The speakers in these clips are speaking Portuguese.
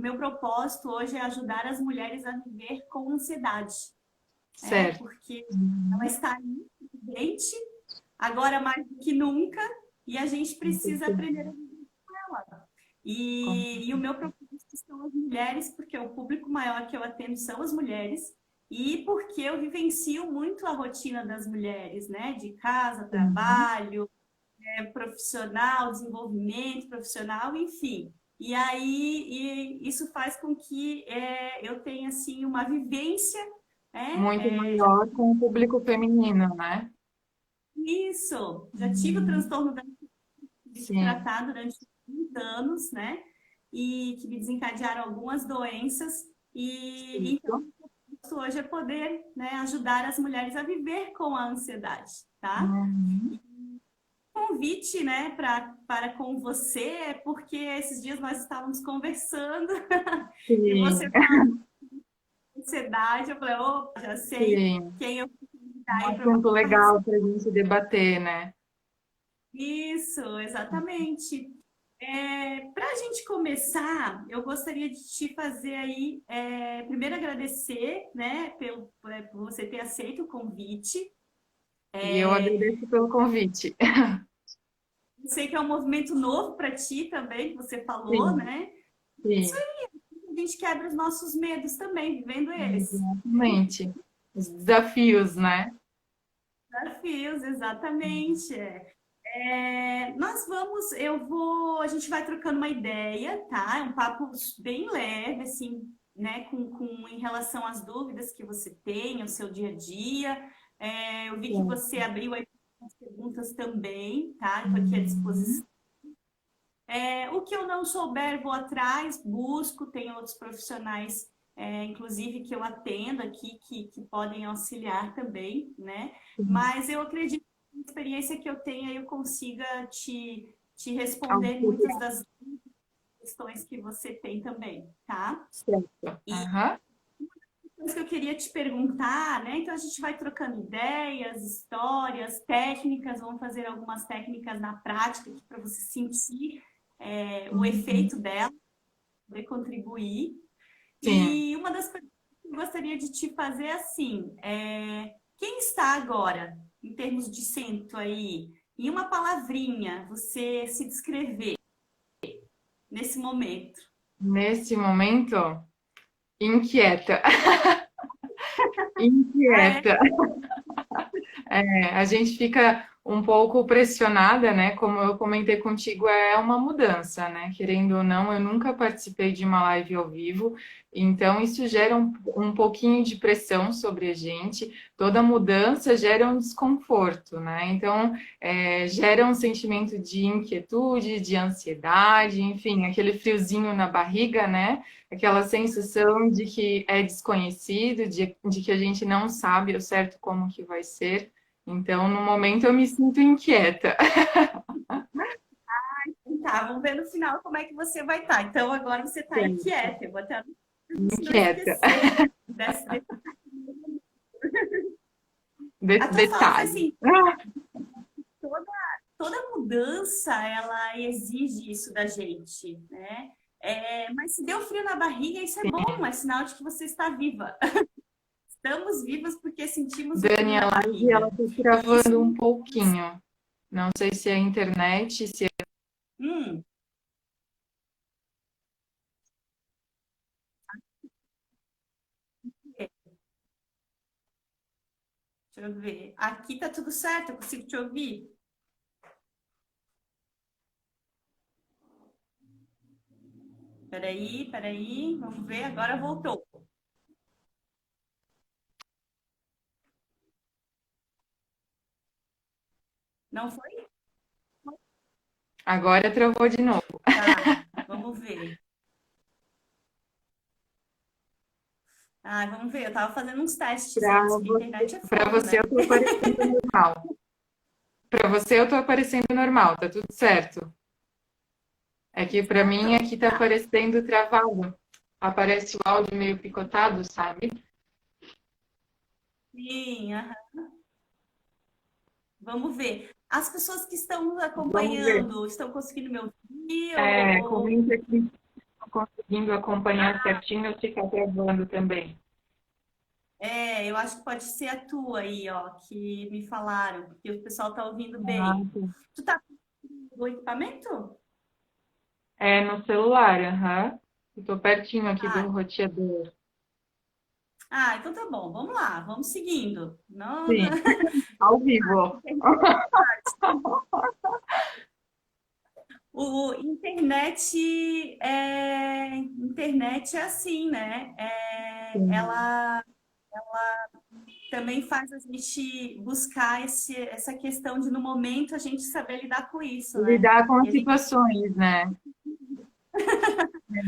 o meu propósito hoje é ajudar as mulheres a viver com ansiedade, Certo. porque ela está aí, evidente, agora mais do que nunca, e a gente Com precisa aprender certeza. a viver com ela. Com E o meu propósito são as mulheres, porque o público maior que eu atendo são as mulheres, e porque eu vivencio muito a rotina das mulheres, né? De casa, certeza. trabalho, profissional, desenvolvimento profissional, enfim. E aí isso faz com que eu tenha assim uma vivência, Muito já maior com o público feminino, né? isso, já tive o Uhum. transtorno de Sim. tratar durante muitos anos, né? E que me desencadearam algumas doenças. E então, Isso. hoje é poder, né, ajudar as mulheres a viver com a ansiedade, tá? Uhum. Convite, né, para com você, é porque esses dias nós estávamos conversando e você Sim, falou de ansiedade, eu falei, opa, já sei sim. quem eu vou convidar Um aí para assunto legal para a gente debater, né? isso, exatamente. Para a gente começar, eu gostaria de te fazer aí, primeiro agradecer, né, por você ter aceito o convite. E eu agradeço pelo convite. Eu sei que é um movimento novo para ti também, que você falou, Sim, né? sim, A gente quebra os nossos medos também, vivendo eles. exatamente. Os desafios, né? Desafios, exatamente. A gente vai trocando uma ideia, tá? É um papo bem leve, assim, né? Em relação às dúvidas que você tem, ao seu dia a dia. Eu vi que Sim. você abriu aí as perguntas também, tá? Estou aqui à Uhum. disposição. O que eu não souber, vou atrás, busco, tem outros profissionais, inclusive que eu atendo aqui, que podem auxiliar também, né? Sim. Mas eu acredito que a experiência que eu tenho, eu consiga te responder muitas Auxiliar, das questões que você tem também, tá? certo. E Aham. coisa que eu queria te perguntar, né? Então a gente vai trocando ideias, histórias, técnicas, vamos fazer algumas técnicas na prática para você sentir o Uhum. efeito dela, poder contribuir. Sim. E uma das perguntas que eu gostaria de te fazer é assim: quem está agora, em termos de cento aí, em uma palavrinha, você se descrever nesse momento? Nesse momento, inquieta. Ah, é? Inquieta. A gente fica um pouco pressionada, né? Como eu comentei contigo, é uma mudança, né? Querendo ou não, eu nunca participei de uma live ao vivo, então isso gera um pouquinho de pressão sobre a gente. Toda mudança gera um desconforto, né? Então, gera um sentimento de inquietude, de ansiedade, enfim, aquele friozinho na barriga, né? Aquela sensação de que é desconhecido, de que a gente não sabe ao certo como que vai ser. Então, no momento, eu me sinto inquieta. Tá, vamos ver no final como é que você vai estar. Então, agora você está Certo. inquieta. Eu vou até para você não Inquieta. esquecer desse. A tua fala foi Detalhe. assim: toda, toda mudança ela exige isso da gente, né? Mas se deu frio na barriga, isso é bom, é sinal de que você está viva. Estamos vivas porque sentimos o frio Dani, na a live ela barriga. tá E isso. travando um pouquinho. Não sei se é a internet, se é... Hum, deixa eu ver. Aqui tá tudo certo, eu consigo te ouvir. Peraí, peraí, vamos ver, agora voltou. Não foi? Agora travou de novo. Tá, vamos ver. Vamos ver, eu tava fazendo uns testes antes, porque a internet é Para fogo, você, né? eu tô aparecendo normal. Para você, eu tô aparecendo normal, tá tudo certo. É que para Ah, mim então, aqui tá tá. aparecendo travado. Aparece o áudio meio picotado, sabe? Sim, aham. Vamos ver. As pessoas que estão nos Vamos ver. acompanhando estão conseguindo me ouvir? Comenta aqui. conseguindo acompanhar certinho ou se está travando também. Eu acho que pode ser a tua aí, ó, que me falaram, porque o pessoal tá ouvindo Ah, bem. tá. Tu tá com o equipamento? É no celular, aham. Estou pertinho aqui Ah, do roteador. então tá bom, vamos lá, vamos seguindo. Não, Sim, ao vivo. o internet é assim, né? Sim. Ela também faz a gente buscar essa questão de, no momento, a gente saber lidar com isso, né? Lidar com E as a gente situações, né?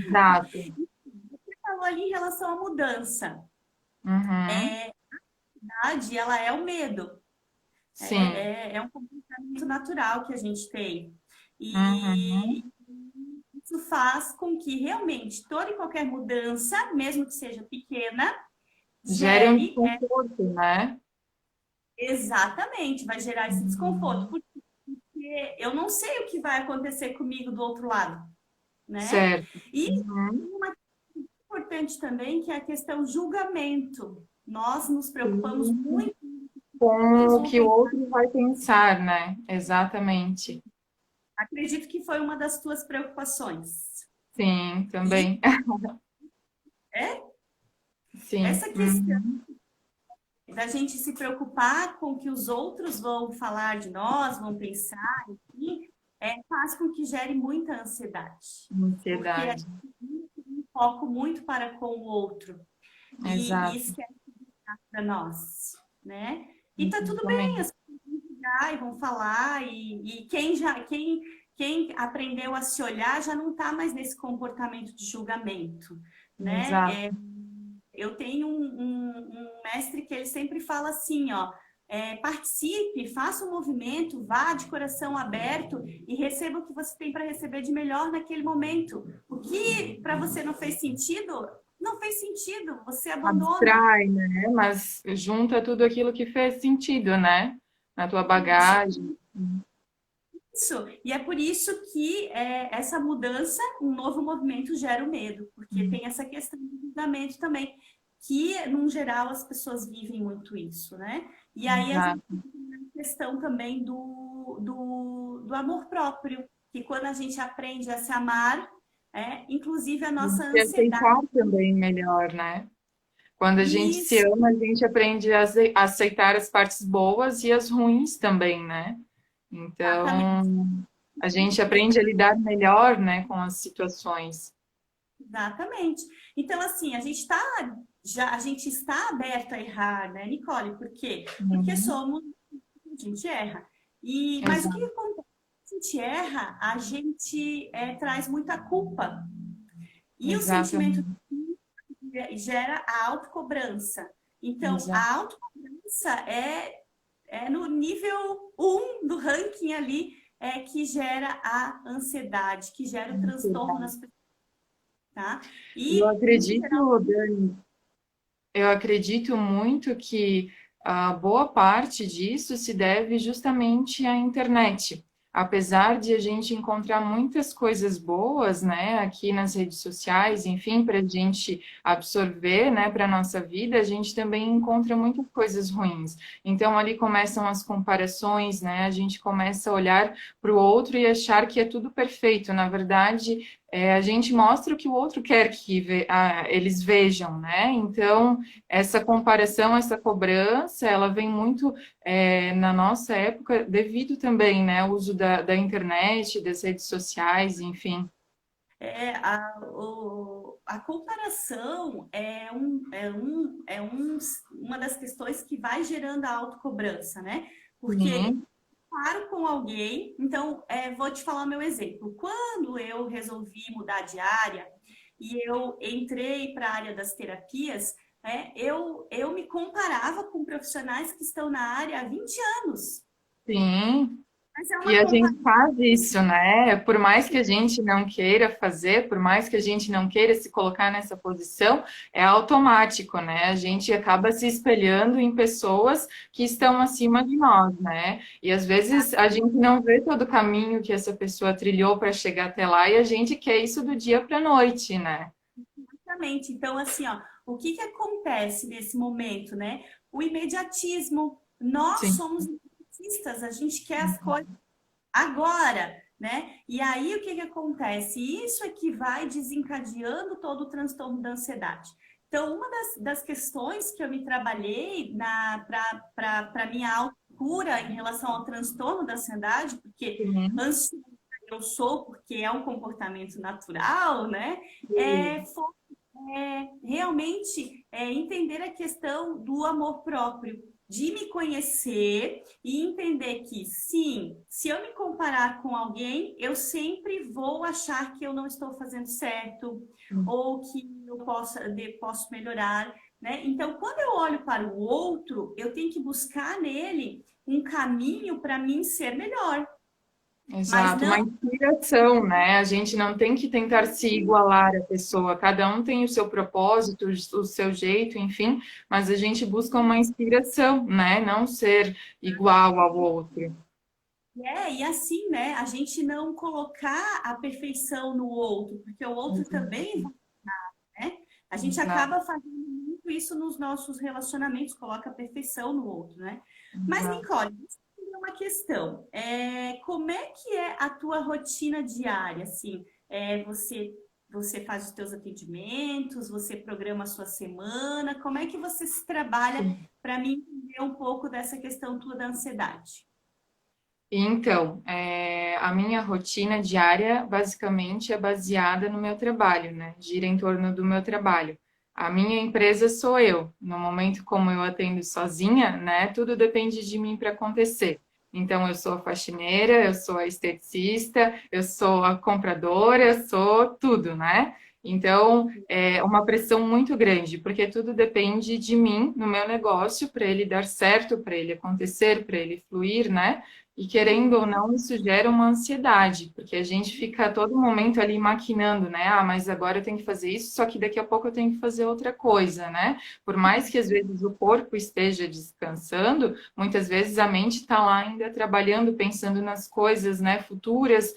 Exato. falou ali em relação à mudança. Uhum. A ansiedade, ela é o medo. Sim. É um comportamento natural que a gente tem. E Uhum. isso faz com que realmente toda e qualquer mudança, mesmo que seja pequena, Gere um gere desconforto, né? exatamente, vai gerar esse desconforto. Uhum. Porque eu não sei o que vai acontecer comigo do outro lado, né? Certo. E Uhum. uma coisa importante também que é a questão julgamento. Nós nos preocupamos Sim. muito com o que Com outros o vão que o pensar. outro vai pensar, né? Exatamente. Acredito que foi uma das tuas preocupações. Sim, E também. é Sim. essa questão Uhum. da gente se preocupar com o que os outros vão falar de nós, vão pensar, enfim, faz com que gere muita ansiedade. Porque a Ansiedade. gente tem um foco muito para com o outro e Exato. esquece para nós, né? E tá tudo bem, Exatamente. as pessoas vão chegar e vão falar, e quem aprendeu a se olhar já não está mais nesse comportamento de julgamento, né? Exato. Eu tenho um mestre que ele sempre fala assim, ó, participe, faça um movimento, vá de coração aberto e receba o que você tem para receber de melhor naquele momento. O que para você não fez sentido, não fez sentido, você abandona. Abstrai, né? Mas junta tudo aquilo que fez sentido, né? Na tua bagagem. Isso. E é por isso que essa mudança, um novo movimento gera o medo, porque tem essa questão do julgamento também, que, num geral, as pessoas vivem muito isso, né? E aí a gente Exato. tem a questão também do amor próprio, que quando a gente aprende a se amar, inclusive a nossa Se ansiedade. aceitar também melhor, né? Quando a gente se Isso, ama, a gente aprende a aceitar as partes boas e as ruins também, né? exatamente. Então, a gente aprende a lidar melhor, né, com as situações. Exatamente. Então, assim, a gente está aberto a errar, né, Nicole? Por quê? Porque Uhum. a gente erra. Mas o que Exato. acontece? A gente erra, a gente traz muita culpa. E o sentimento Exatamente. gera a autocobrança. Então, Exato. a autocobrança é no nível um do ranking ali, que gera a ansiedade, que gera o transtorno nas pessoas, tá? Eu E, no geral, acredito, Dani, eu acredito muito que a boa parte disso se deve justamente à internet. Apesar de a gente encontrar muitas coisas boas, né, aqui nas redes sociais, enfim, para a gente absorver, né, para a nossa vida, a gente também encontra muitas coisas ruins. Então, ali começam as comparações, né, a gente começa a olhar para o outro e achar que é tudo perfeito. Na verdade, a gente mostra o que o outro quer que eles vejam, né? Então, essa comparação, essa cobrança, ela vem muito na nossa época devido também, né, ao uso da internet, das redes sociais, enfim. A comparação uma das questões que vai gerando a autocobrança, né? Porque Sim, paro com alguém, então vou te falar o meu exemplo. Quando eu resolvi mudar de área e eu entrei para a área das terapias, eu me comparava com profissionais que estão na área há 20 anos. sim, Mas é E uma a gente comparação. faz isso, né? Por mais que a gente não queira fazer, por mais que a gente não queira se colocar nessa posição, é automático, né? A gente acaba se espelhando em pessoas que estão acima de nós, né? E às vezes a gente não vê todo o caminho que essa pessoa trilhou para chegar até lá e a gente quer isso do dia para a noite, né? Exatamente. Então, assim, ó, o que que acontece nesse momento, né? O imediatismo. Nós Sim. somos imediatistas, a gente quer as coisas agora, né? E aí o que que acontece? Isso é que vai desencadeando todo o transtorno da ansiedade. Então, uma das questões que eu me trabalhei para minha autocura em relação ao transtorno da ansiedade, porque Sim. ansiosa eu sou, porque é um comportamento natural, né? Sim. Foi realmente entender a questão do amor próprio, de me conhecer e entender que, sim, se eu me comparar com alguém, eu sempre vou achar que eu não estou fazendo certo ou que eu posso melhorar, né? Então, quando eu olho para o outro, eu tenho que buscar nele um caminho para mim ser melhor, mas Exato, não uma inspiração, né? A gente não tem que tentar se igualar à pessoa, cada um tem o seu propósito, o seu jeito, enfim, mas a gente busca uma inspiração, né? Não ser igual ao outro. e assim, né? A gente não colocar a perfeição no outro, porque o outro também, né? A gente Exato, acaba fazendo muito isso nos nossos relacionamentos, coloca a perfeição no outro, né? Mas, exato. Nicole, deixa eu fazer uma questão. Como é que é a tua rotina diária, assim? Você faz os teus atendimentos, você programa a sua semana, como é que você se trabalha para mim entender um pouco dessa questão tua da ansiedade? Então, a minha rotina diária basicamente é baseada no meu trabalho, né? Gira em torno do meu trabalho. A minha empresa sou eu. No momento como eu atendo sozinha, né? Tudo depende de mim para acontecer. Então, eu sou a faxineira, eu sou a esteticista, eu sou a compradora, eu sou tudo, né? Então, é uma pressão muito grande, porque tudo depende de mim no meu negócio para ele dar certo, para ele acontecer, para ele fluir, né? E querendo ou não, isso gera uma ansiedade, porque a gente fica a todo momento ali maquinando, né? Ah, mas agora eu tenho que fazer isso, só que daqui a pouco eu tenho que fazer outra coisa, né? Por mais que às vezes o corpo esteja descansando, muitas vezes a mente está lá ainda trabalhando, pensando nas coisas, né, futuras,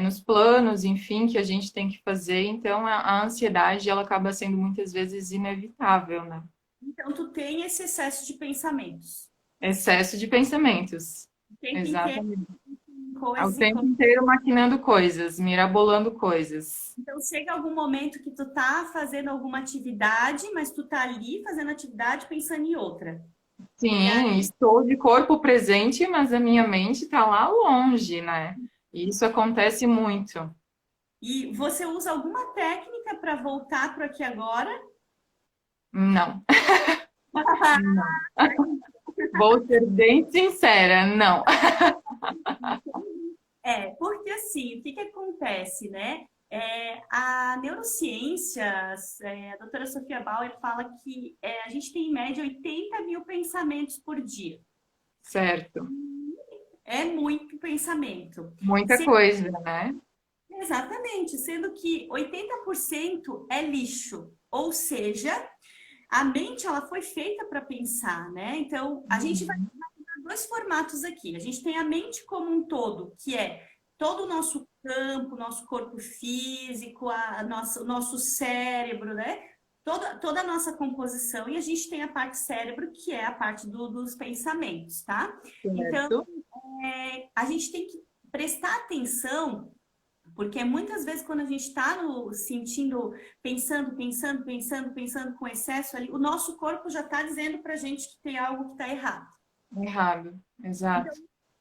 nos planos, enfim, que a gente tem que fazer. Então, a ansiedade, ela acaba sendo muitas vezes inevitável, né? Então, tu tem esse excesso de pensamentos. Excesso de pensamentos. O tempo inteiro, Exatamente. Ao coisas e tempo coisas. inteiro maquinando coisas, mirabolando coisas. Então, chega algum momento que tu tá fazendo alguma atividade, mas tu tá ali fazendo atividade pensando em outra. E Sim, aí, estou de corpo presente, mas a minha mente está lá longe, né? E isso acontece muito. e você usa alguma técnica para voltar para aqui agora? Não, não. Vou ser bem sincera, não. Porque assim, o que que acontece, né? A neurociência, a doutora Sofia Bauer fala que a gente tem em média 80 mil pensamentos por dia. Certo. É muito pensamento. Muita coisa, né? Exatamente, sendo que 80% é lixo, ou seja, a mente ela foi feita para pensar, né? Então, a gente vai ter dois formatos aqui. A gente tem a mente como um todo, que é todo o nosso campo, nosso corpo físico, o nosso cérebro, né? Toda a nossa composição, e a gente tem a parte cérebro, que é a parte dos pensamentos, tá? Então, Certo. a gente tem que prestar atenção porque muitas vezes, quando a gente está sentindo, pensando com excesso ali, o nosso corpo já está dizendo para a gente que tem algo que está errado. Errado. Exato.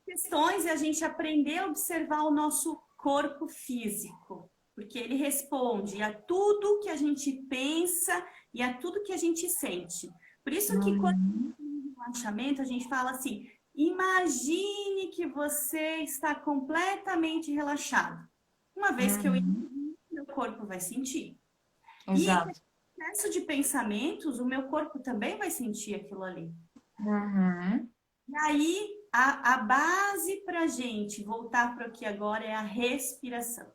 Questões é a gente aprender a observar o nosso corpo físico, porque ele responde a tudo que a gente pensa e a tudo que a gente sente. Por isso que quando Uhum. no relaxamento a gente fala assim: imagine que você está completamente relaxado. Uma vez que eu Uhum. imagino, meu corpo vai sentir. E Exato. excesso de pensamentos, o meu corpo também vai sentir aquilo ali. Uhum. E aí, a base para a gente voltar para o que agora é a respiração.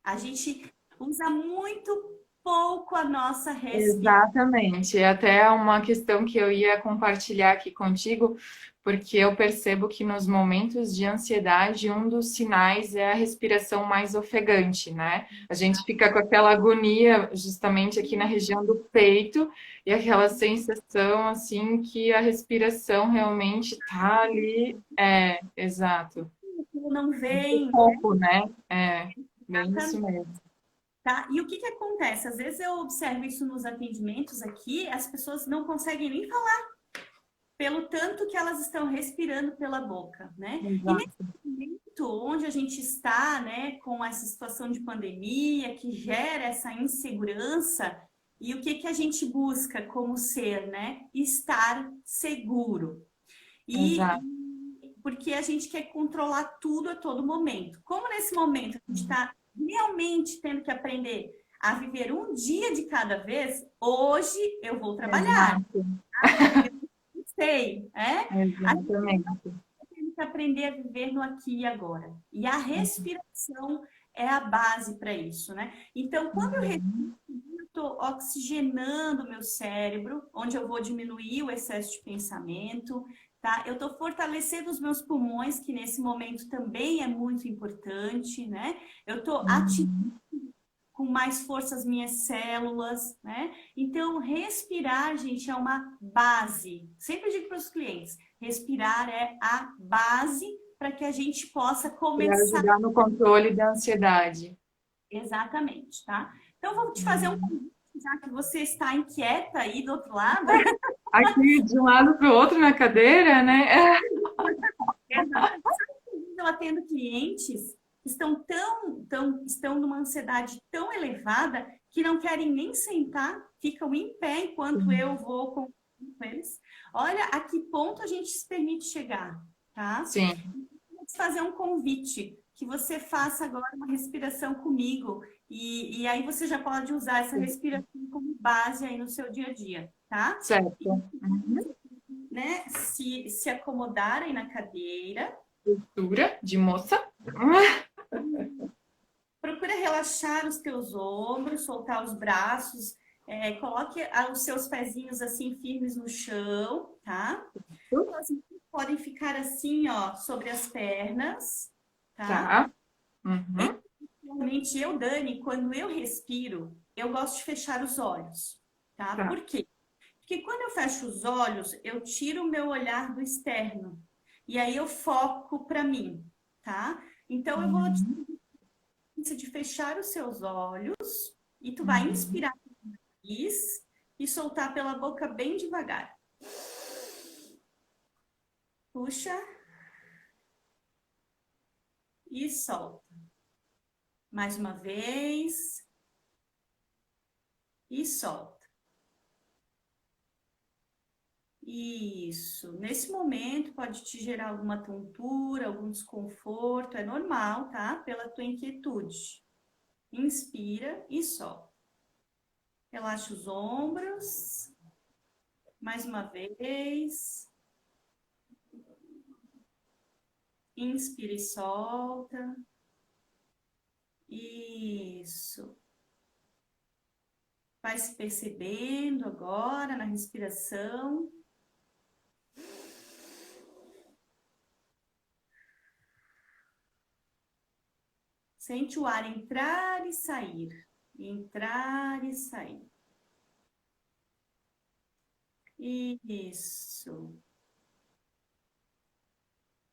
A gente usa muito pouco a nossa respiração. Exatamente. É até uma questão que eu ia compartilhar aqui contigo, porque eu percebo que nos momentos de ansiedade, um dos sinais é a respiração mais ofegante, né? A gente fica com aquela agonia justamente aqui na região do peito e aquela sensação assim que a respiração realmente tá ali. É, exato. Não Muito vem, pouco, né? É, bem isso mesmo. tá? E o que que acontece? Às vezes eu observo isso nos atendimentos aqui, as pessoas não conseguem nem falar pelo tanto que elas estão respirando pela boca, né? E nesse Exato. momento onde a gente está, né, com essa situação de pandemia que gera essa insegurança, e o que que a gente busca como ser, né? Estar seguro. E Exato. porque a gente quer controlar tudo a todo momento. Como nesse momento a gente está realmente tendo que aprender a viver um dia de cada vez, hoje eu vou trabalhar, Exato. eu não sei, é? A gente Exatamente. tem que aprender a viver no aqui e agora. E a respiração é a base para isso, né? Então, quando eu respiro, Uhum. eu estou oxigenando o meu cérebro, onde eu vou diminuir o excesso de pensamento, tá? Eu estou fortalecendo os meus pulmões, que nesse momento também é muito importante, né? Eu estou ativando Uhum. com mais força as minhas células, né? Então, respirar, gente, é uma base. Sempre digo para os clientes, respirar é a base para que a gente possa Para começar. ajudar no controle da ansiedade. Exatamente, tá? Então, vou te fazer um Uhum. convite, já que você está inquieta aí do outro lado. Aqui de um lado para o outro na cadeira, né? Exatamente. Eu atendo clientes que estão numa ansiedade tão elevada que não querem nem sentar, ficam em pé enquanto eu vou com eles. Olha a que ponto a gente se permite chegar, tá? Sim, Vou te fazer um convite, que você faça agora uma respiração comigo e aí você já pode usar essa respiração como base aí no seu dia a dia, tá? E, certo. Uhum. né, se acomodarem na cadeira. Postura de moça. Procura relaxar os teus ombros, soltar os braços, coloque os seus pezinhos assim firmes no chão, tá? As mãos podem ficar assim, ó, sobre as pernas, tá? Tá. Uhum. Realmente eu, Dani, quando eu respiro, eu gosto de fechar os olhos, tá? Tá. Por quê? Porque quando eu fecho os olhos, eu tiro o meu olhar do externo e aí eu foco para mim, tá? Então eu vou Uhum. de fechar os seus olhos e tu vai Uhum. inspirar pelo nariz e soltar pela boca bem devagar. Puxa e solta. Mais uma vez e solta. Isso. Nesse momento pode te gerar alguma tontura, algum desconforto, é normal, tá? Pela tua inquietude. Inspira e solta. Relaxa os ombros. Mais uma vez. Inspira e solta. Isso. Vai se percebendo agora na respiração. Sente o ar entrar e sair. Entrar e sair. Isso.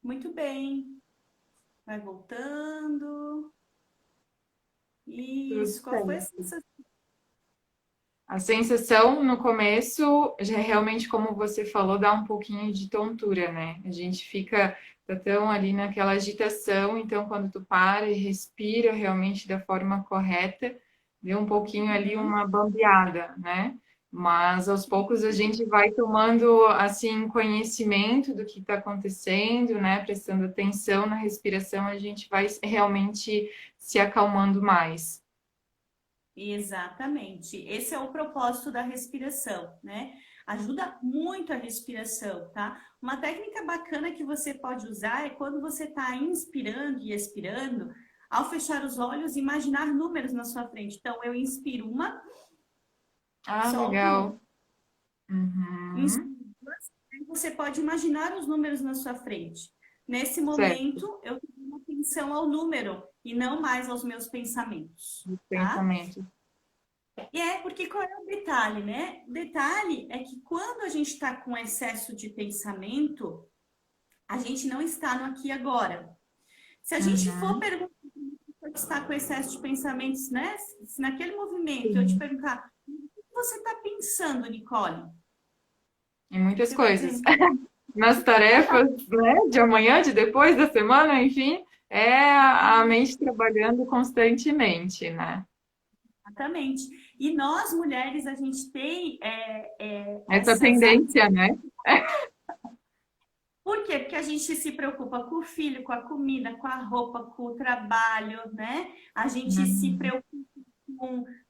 Muito bem. Vai voltando. Tudo Isso. Qual foi a certo. sensação? A sensação no começo, já realmente, como você falou, dá um pouquinho de tontura, né? A gente fica tá tão ali naquela agitação, então quando tu para e respira realmente da forma correta, deu um pouquinho ali Uhum. uma bambeada, né? Mas aos poucos a gente vai tomando assim conhecimento do que está acontecendo, né? Prestando atenção na respiração, a gente vai realmente se acalmando mais. Exatamente. Esse é o propósito da respiração, né? Ajuda muito a respiração, tá? Uma técnica bacana que você pode usar é quando você está inspirando e expirando, ao fechar os olhos, imaginar números na sua frente. Então, eu inspiro uma, Ah, solto uma, legal. Uhum. inspiro duas, aí você pode imaginar os números na sua frente. Nesse Certo. momento, eu tenho atenção ao número e não mais aos meus pensamentos, Os tá? pensamentos. E é porque qual é o detalhe, né? O detalhe é que quando a gente está com excesso de pensamento, a gente não está no aqui e agora. Se a gente for Uhum. perguntar se está com excesso de pensamentos, né? Se naquele movimento eu te Sim. perguntar, o que você está pensando, Nicole? Em muitas Você vai coisas. dizer, Nas tarefas, né, de amanhã, de depois da semana, enfim, é a mente trabalhando constantemente, né? exatamente. E nós, mulheres, a gente tem Essa essas. tendência, né? Por quê? Porque a gente se preocupa com o filho, com a comida, com a roupa, com o trabalho, né? A gente se Uhum. preocupa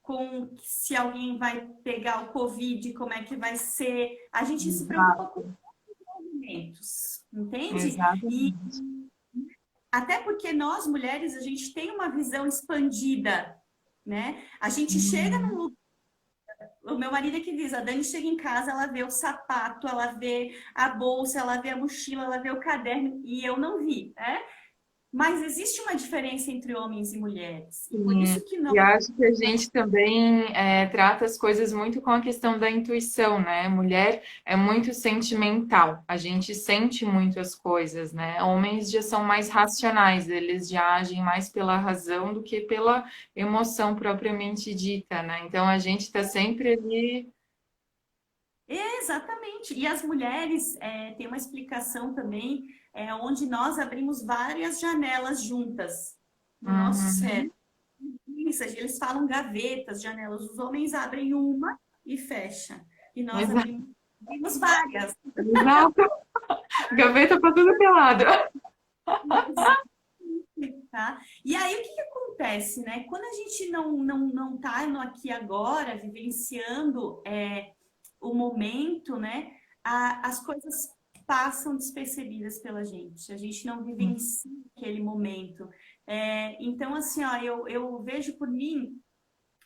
com se alguém vai pegar o Covid, como é que vai ser. A gente se preocupa com Exato, movimentos, entende? E exatamente. até porque nós, mulheres, a gente tem uma visão expandida, né? A gente chega num Uhum. lugar. O meu marido é que diz, a Dani chega em casa, ela vê o sapato, ela vê a bolsa, ela vê a mochila, ela vê o caderno, e eu não vi, né? Mas existe uma diferença entre homens e mulheres. E por Sim, isso que nós. e acho que a gente também trata as coisas muito com a questão da intuição, né? Mulher é muito sentimental, a gente sente muito as coisas, né? Homens já são mais racionais, eles já agem mais pela razão do que pela emoção propriamente dita, né? Então a gente está sempre ali. Exatamente. E as mulheres têm uma explicação também, onde nós abrimos várias janelas juntas no nosso Uhum, cérebro. Isso, eles falam gavetas, janelas. Os homens abrem uma e fecha. E nós exato, abrimos várias. exato. Gaveta para tudo que é lado. Tá? E aí, o que que acontece, né? Quando a gente não tá no aqui e agora, vivenciando o momento, né? As coisas passam despercebidas pela gente. A gente não vivencia aquele momento. Então, assim, ó, eu vejo por mim,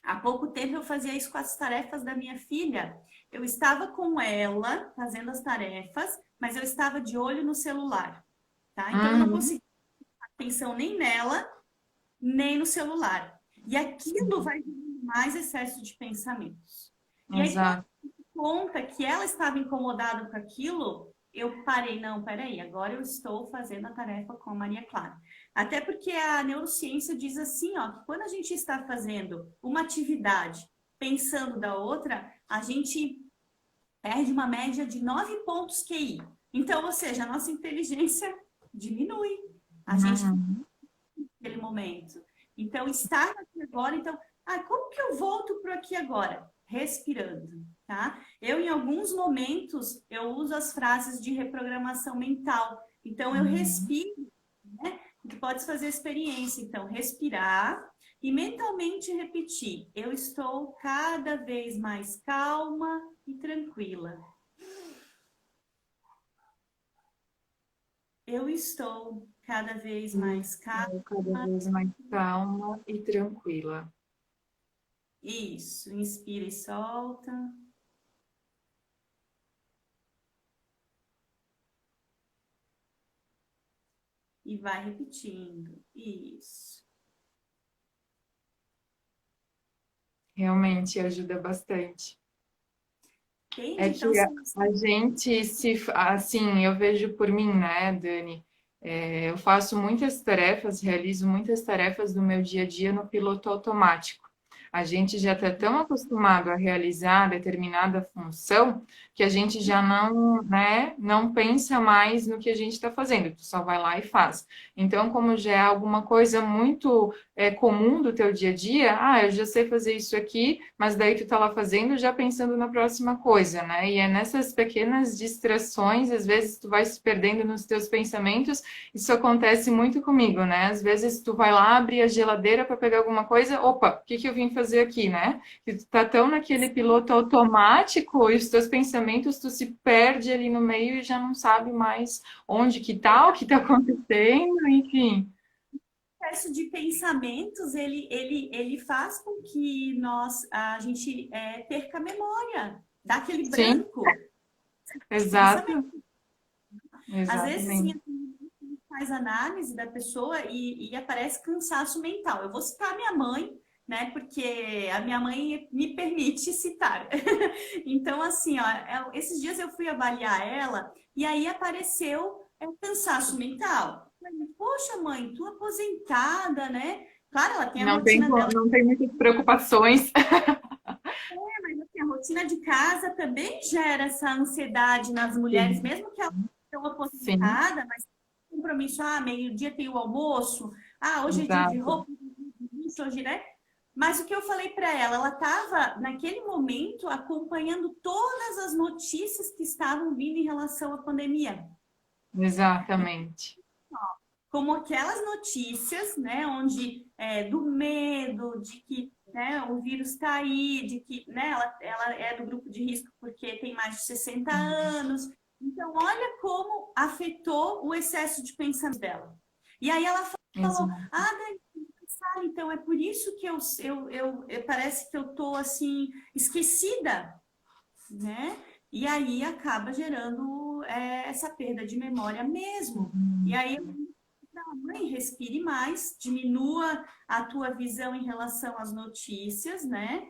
há pouco tempo eu fazia isso com as tarefas da minha filha. Eu estava com ela fazendo as tarefas, mas eu estava de olho no celular, tá? Então, eu não Uhum, conseguia atenção nem nela, nem no celular. E aquilo vai gerando mais excesso de pensamentos. E aí, quando exato. eu conta que ela estava incomodada com aquilo, eu parei, não, peraí, agora eu estou fazendo a tarefa com a Maria Clara. Até porque a neurociência diz assim, ó, que quando a gente está fazendo uma atividade pensando da outra, a gente perde uma média de 9 pontos QI. Então, ou seja, a nossa inteligência diminui. A gente Uhum, naquele momento. Então, estar aqui agora, então, como que eu volto para aqui agora? Respirando, tá? Eu, em alguns momentos, eu uso as frases de reprogramação mental. Então, eu uhum. respiro, né? Tu pode fazer a experiência, então, respirar e mentalmente repetir: eu estou cada vez mais calma e tranquila. Eu estou cada vez mais calma. Estou cada vez mais calma e tranquila. Isso, inspira e solta. E vai repetindo. Isso. Realmente ajuda bastante. É Entende? que Então, são. a gente se, assim, eu vejo por mim, né, Dani? Eu faço muitas tarefas, realizo muitas tarefas do meu dia a dia no piloto automático. A gente já está tão acostumado a realizar determinada função que a gente já não, né, não pensa mais no que a gente está fazendo, tu só vai lá e faz. Então, como já é alguma coisa muito comum do teu dia a dia, eu já sei fazer isso aqui, mas daí tu tá lá fazendo já pensando na próxima coisa, né? E é nessas pequenas distrações, às vezes tu vai se perdendo nos teus pensamentos. Isso acontece muito comigo, né? Às vezes tu vai lá, abre a geladeira para pegar alguma coisa, opa, o que que eu vim fazer aqui, né? Que tu tá tão naquele piloto automático e os teus pensamentos, tu se perde ali no meio e já não sabe mais onde que tá, o que tá acontecendo, enfim. Processo de pensamentos, ele faz com que a gente perca a memória, dá aquele Sim, branco de pensamento. exato, Às vezes, sim, exatamente. faz análise da pessoa e aparece cansaço mental. Eu vou citar a minha mãe, né? Porque a minha mãe me permite citar. Então, assim, ó, esses dias eu fui avaliar ela e aí apareceu cansaço mental. Eu falei, poxa, mãe, tu aposentada, né? Claro, ela tem a Não tem, rotina dela, não tem muitas preocupações. mas assim, a rotina de casa também gera essa ansiedade nas mulheres, Sim, mesmo que elas estão sim, aposentadas, mas compromisso, meio-dia tem o almoço, hoje é dia de exato. roupa, isso, hoje, né? Mas o que eu falei para ela estava, naquele momento, acompanhando todas as notícias que estavam vindo em relação à pandemia. Exatamente. Como aquelas notícias, né, onde do medo, de que né, o vírus está aí, de que né, ela é do grupo de risco porque tem mais de 60 anos. Então, olha como afetou o excesso de pensamento dela. E aí ela falou, Exato. Dani, então é por isso que parece que eu tô assim, esquecida, né? E aí acaba gerando essa perda de memória mesmo. E aí mãe, respire mais, diminua a tua visão em relação às notícias, né?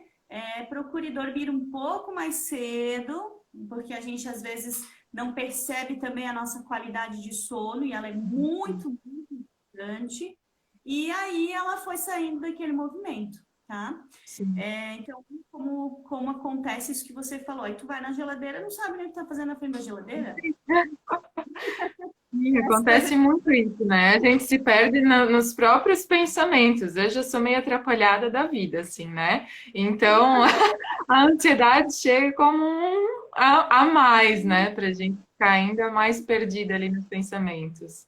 Procure dormir um pouco mais cedo, porque a gente às vezes não percebe também a nossa qualidade de sono e ela é muito, muito importante. E aí ela foi saindo daquele movimento, tá? Sim. Então, como acontece isso que você falou? Aí tu vai na geladeira, não sabe nem o que tá fazendo na frente da geladeira? Sim, As coisas acontece muito isso, né? A gente se perde nos próprios pensamentos. Eu já sou meio atrapalhada da vida, assim, né? Então, a ansiedade chega como a mais, né? Pra gente ficar ainda mais perdida ali nos pensamentos.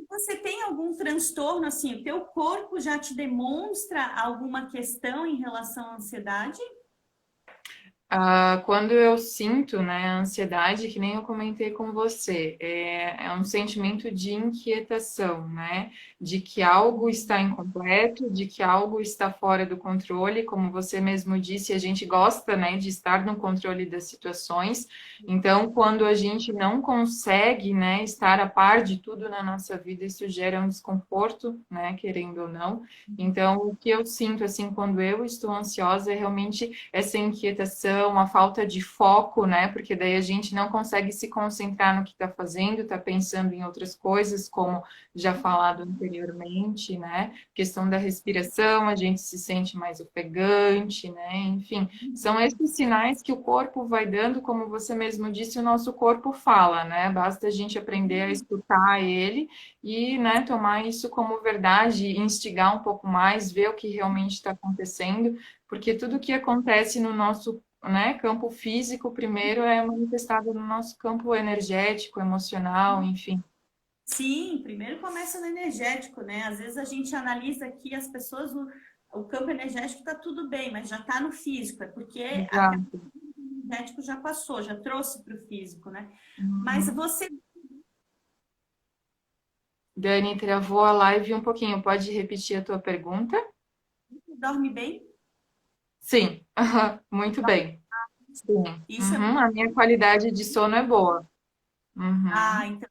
Você tem algum transtorno assim? O teu corpo já te demonstra alguma questão em relação à ansiedade? Quando eu sinto, né, a ansiedade, que nem eu comentei com você, é um sentimento de inquietação, né, de que algo está incompleto, de que algo está fora do controle, como você mesmo disse, a gente gosta, né, de estar no controle das situações. Então, quando a gente não consegue, né, estar a par de tudo na nossa vida, isso gera um desconforto, né, querendo ou não. Então, o que eu sinto, assim, quando eu estou ansiosa é realmente essa inquietação, a falta de foco, né? Porque daí a gente não consegue se concentrar no que está fazendo, está pensando em outras coisas, como já falado anteriormente, né? Questão da respiração, a gente se sente mais ofegante, né? Enfim, são esses sinais que o corpo vai dando, como você mesmo disse, o nosso corpo fala, né? Basta a gente aprender a escutar ele e, né, tomar isso como verdade, instigar um pouco mais, ver o que realmente está acontecendo porque tudo que acontece no nosso, né, campo físico, primeiro é manifestado no nosso campo energético, emocional, enfim. Sim, primeiro começa no energético, né? Às vezes a gente analisa aqui as pessoas, o campo energético está tudo bem, mas já está no físico, é porque aquele Exato. energético já passou, já trouxe para o físico, né? Mas Uhum. você Dani, travou a live um pouquinho. Pode repetir a tua pergunta? dorme bem? Sim, muito bem. Sim. Isso é Uhum. A minha qualidade de sono é boa. Uhum. então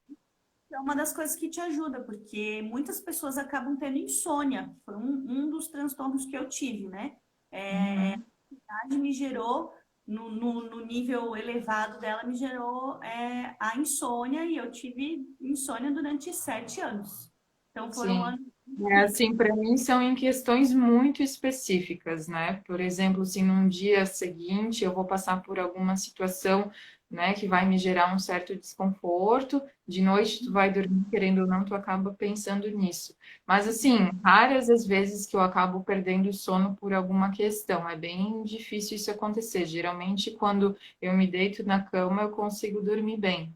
é uma das coisas que te ajuda, porque muitas pessoas acabam tendo insônia. Foi um dos transtornos que eu tive, né? Uhum. A ansiedade me gerou, no nível elevado dela, me gerou a insônia, e eu tive insônia durante 7 anos. Então foram Sim. anos É, difíceis. assim, para mim são em questões muito específicas, né? Por exemplo, se num dia seguinte eu vou passar por alguma situação, né, que vai me gerar um certo desconforto, de noite tu vai dormir querendo ou não, tu acaba pensando nisso. Mas assim, raras as vezes que eu acabo perdendo o sono por alguma questão. É bem difícil isso acontecer. Geralmente, quando eu me deito na cama, eu consigo dormir bem.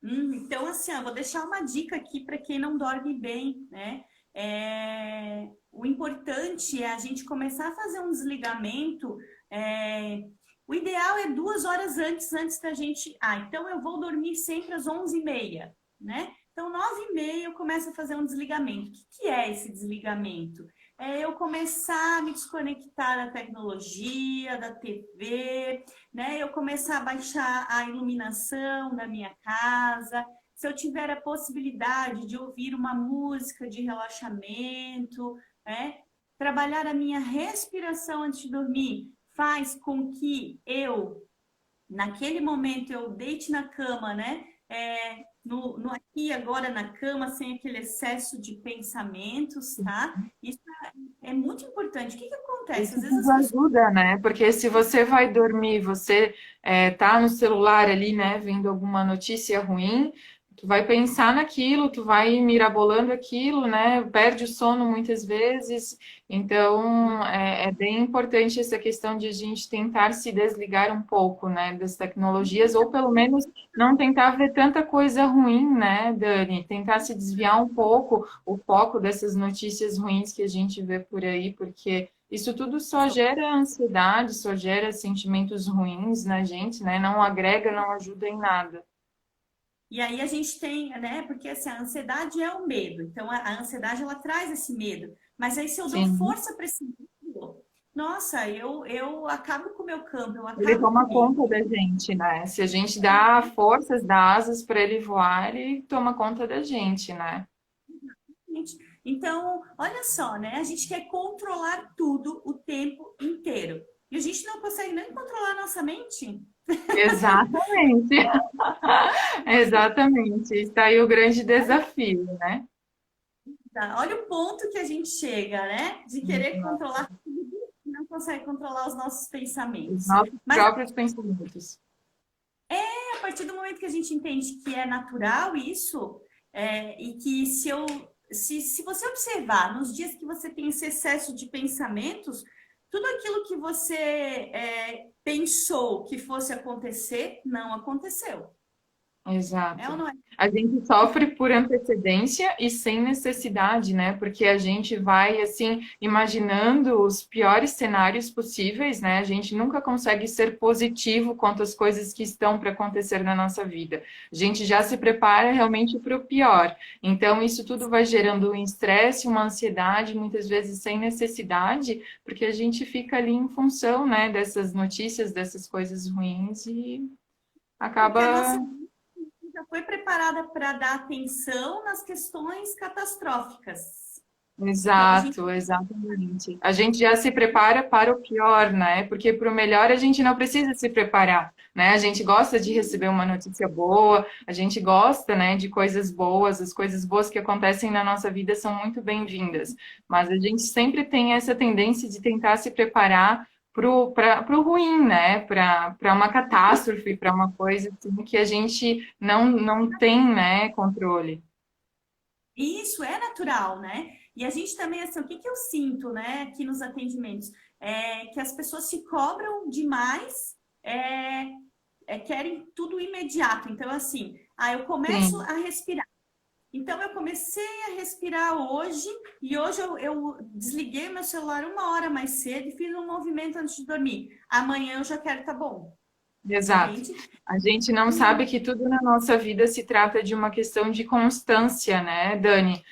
Então, assim, eu vou deixar uma dica aqui para quem não dorme bem, né? O importante é a gente começar a fazer um desligamento. O ideal é 2 horas antes da gente. Então eu vou dormir sempre às 11h30, né? Então, 9h30 eu começo a fazer um desligamento. O que é esse desligamento? É eu começar a me desconectar da tecnologia, da TV, né? Eu começar a baixar a iluminação da minha casa. Se eu tiver a possibilidade de ouvir uma música de relaxamento, né? Trabalhar a minha respiração antes de dormir faz com que eu, naquele momento, eu deite na cama, né? No aqui e agora na cama, sem aquele excesso de pensamentos, tá? Isso é muito importante. O que acontece? Isso Às vezes tudo as pessoas. ajuda, né? Porque se você vai dormir, você tá no celular ali, né, vendo alguma notícia ruim, tu vai pensar naquilo, tu vai mirabolando aquilo, né? Perde o sono muitas vezes. Então, é bem importante essa questão de a gente tentar se desligar um pouco, né, das tecnologias, ou pelo menos não tentar ver tanta coisa ruim, né, Dani? Tentar se desviar um pouco o foco dessas notícias ruins que a gente vê por aí, porque isso tudo só gera ansiedade, só gera sentimentos ruins na gente, né? Não agrega, não ajuda em nada. E aí a gente tem, né? Porque assim, a ansiedade é o medo. Então a ansiedade ela traz esse medo. Mas aí se eu dou Sim, força para esse medo, nossa, eu acabo com o meu campo, eu ele acabo toma comigo. conta da gente, né? Se a gente dá forças, dá asas para ele voar, ele toma conta da gente, né? Então, olha só, né? A gente quer controlar tudo o tempo inteiro. E a gente não consegue nem controlar a nossa mente. Exatamente, exatamente. Está aí o grande desafio, né? Tá? Olha o ponto que a gente chega, né? De querer controlar tudo e não consegue controlar os nossos Os pensamentos. nossos Mas próprios pensamentos. a partir do momento que a gente entende que é natural isso, e que se você observar nos dias que você tem esse excesso de pensamentos, tudo aquilo que você pensou que fosse acontecer, não aconteceu. É ou Exato. não é? A gente sofre por antecedência e sem necessidade, né? Porque a gente vai, assim, imaginando os piores cenários possíveis, né? A gente nunca consegue ser positivo quanto às coisas que estão para acontecer na nossa vida. A gente já se prepara realmente para o pior. Então, isso tudo vai gerando um estresse, uma ansiedade, muitas vezes sem necessidade, porque a gente fica ali em função, né, dessas notícias, dessas coisas ruins e Porque a acaba. nossa já foi preparada para dar atenção nas questões catastróficas. Então, a gente Exato, exatamente. A gente já se prepara para o pior, né? Porque para o melhor a gente não precisa se preparar, né? A gente gosta de receber uma notícia boa, a gente gosta, né, de coisas boas, as coisas boas que acontecem na nossa vida são muito bem-vindas, mas a gente sempre tem essa tendência de tentar se preparar para o ruim, né? Para uma catástrofe, para uma coisa assim, que a gente não tem, né, controle. Isso é natural, né? E a gente também, assim, o que que eu sinto, né, aqui nos atendimentos? É que as pessoas se cobram demais, querem tudo imediato. Então, assim, eu começo Sim. a respirar. Então, eu comecei a respirar hoje, e hoje eu desliguei meu celular 1 hora mais cedo e fiz um movimento antes de dormir. Amanhã eu já quero estar bom, Exato. entende? A gente não sabe que tudo na nossa vida se trata de uma questão de constância, né, Dani?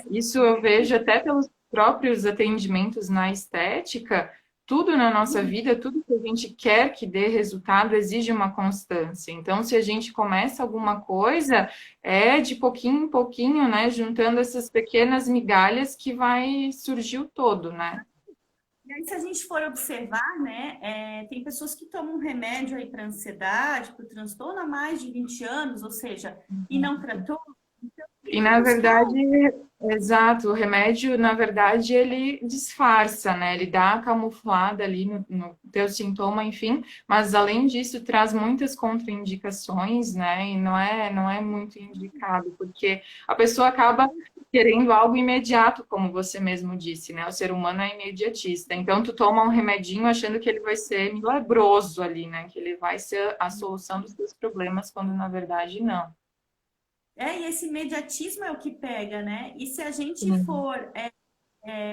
Isso eu vejo até pelos próprios atendimentos na estética. Tudo na nossa vida, tudo que a gente quer que dê resultado, exige uma constância. Então, se a gente começa alguma coisa, é de pouquinho em pouquinho, né, juntando essas pequenas migalhas que vai surgir o todo, né? E aí, se a gente for observar, né, tem pessoas que tomam remédio aí para ansiedade, para o transtorno há mais de 20 anos, ou seja, e não tratou, então E vai na buscar verdade, exato, o remédio, na verdade, ele disfarça, né? Ele dá a camuflada ali no teu sintoma, enfim, mas além disso traz muitas contraindicações, né? E não é muito indicado, porque a pessoa acaba querendo algo imediato, como você mesmo disse, né? O ser humano é imediatista. Então, tu toma um remedinho achando que ele vai ser milagroso ali, né? Que ele vai ser a solução dos teus problemas, quando na verdade não. E esse imediatismo é o que pega, né? E se a gente Sim, for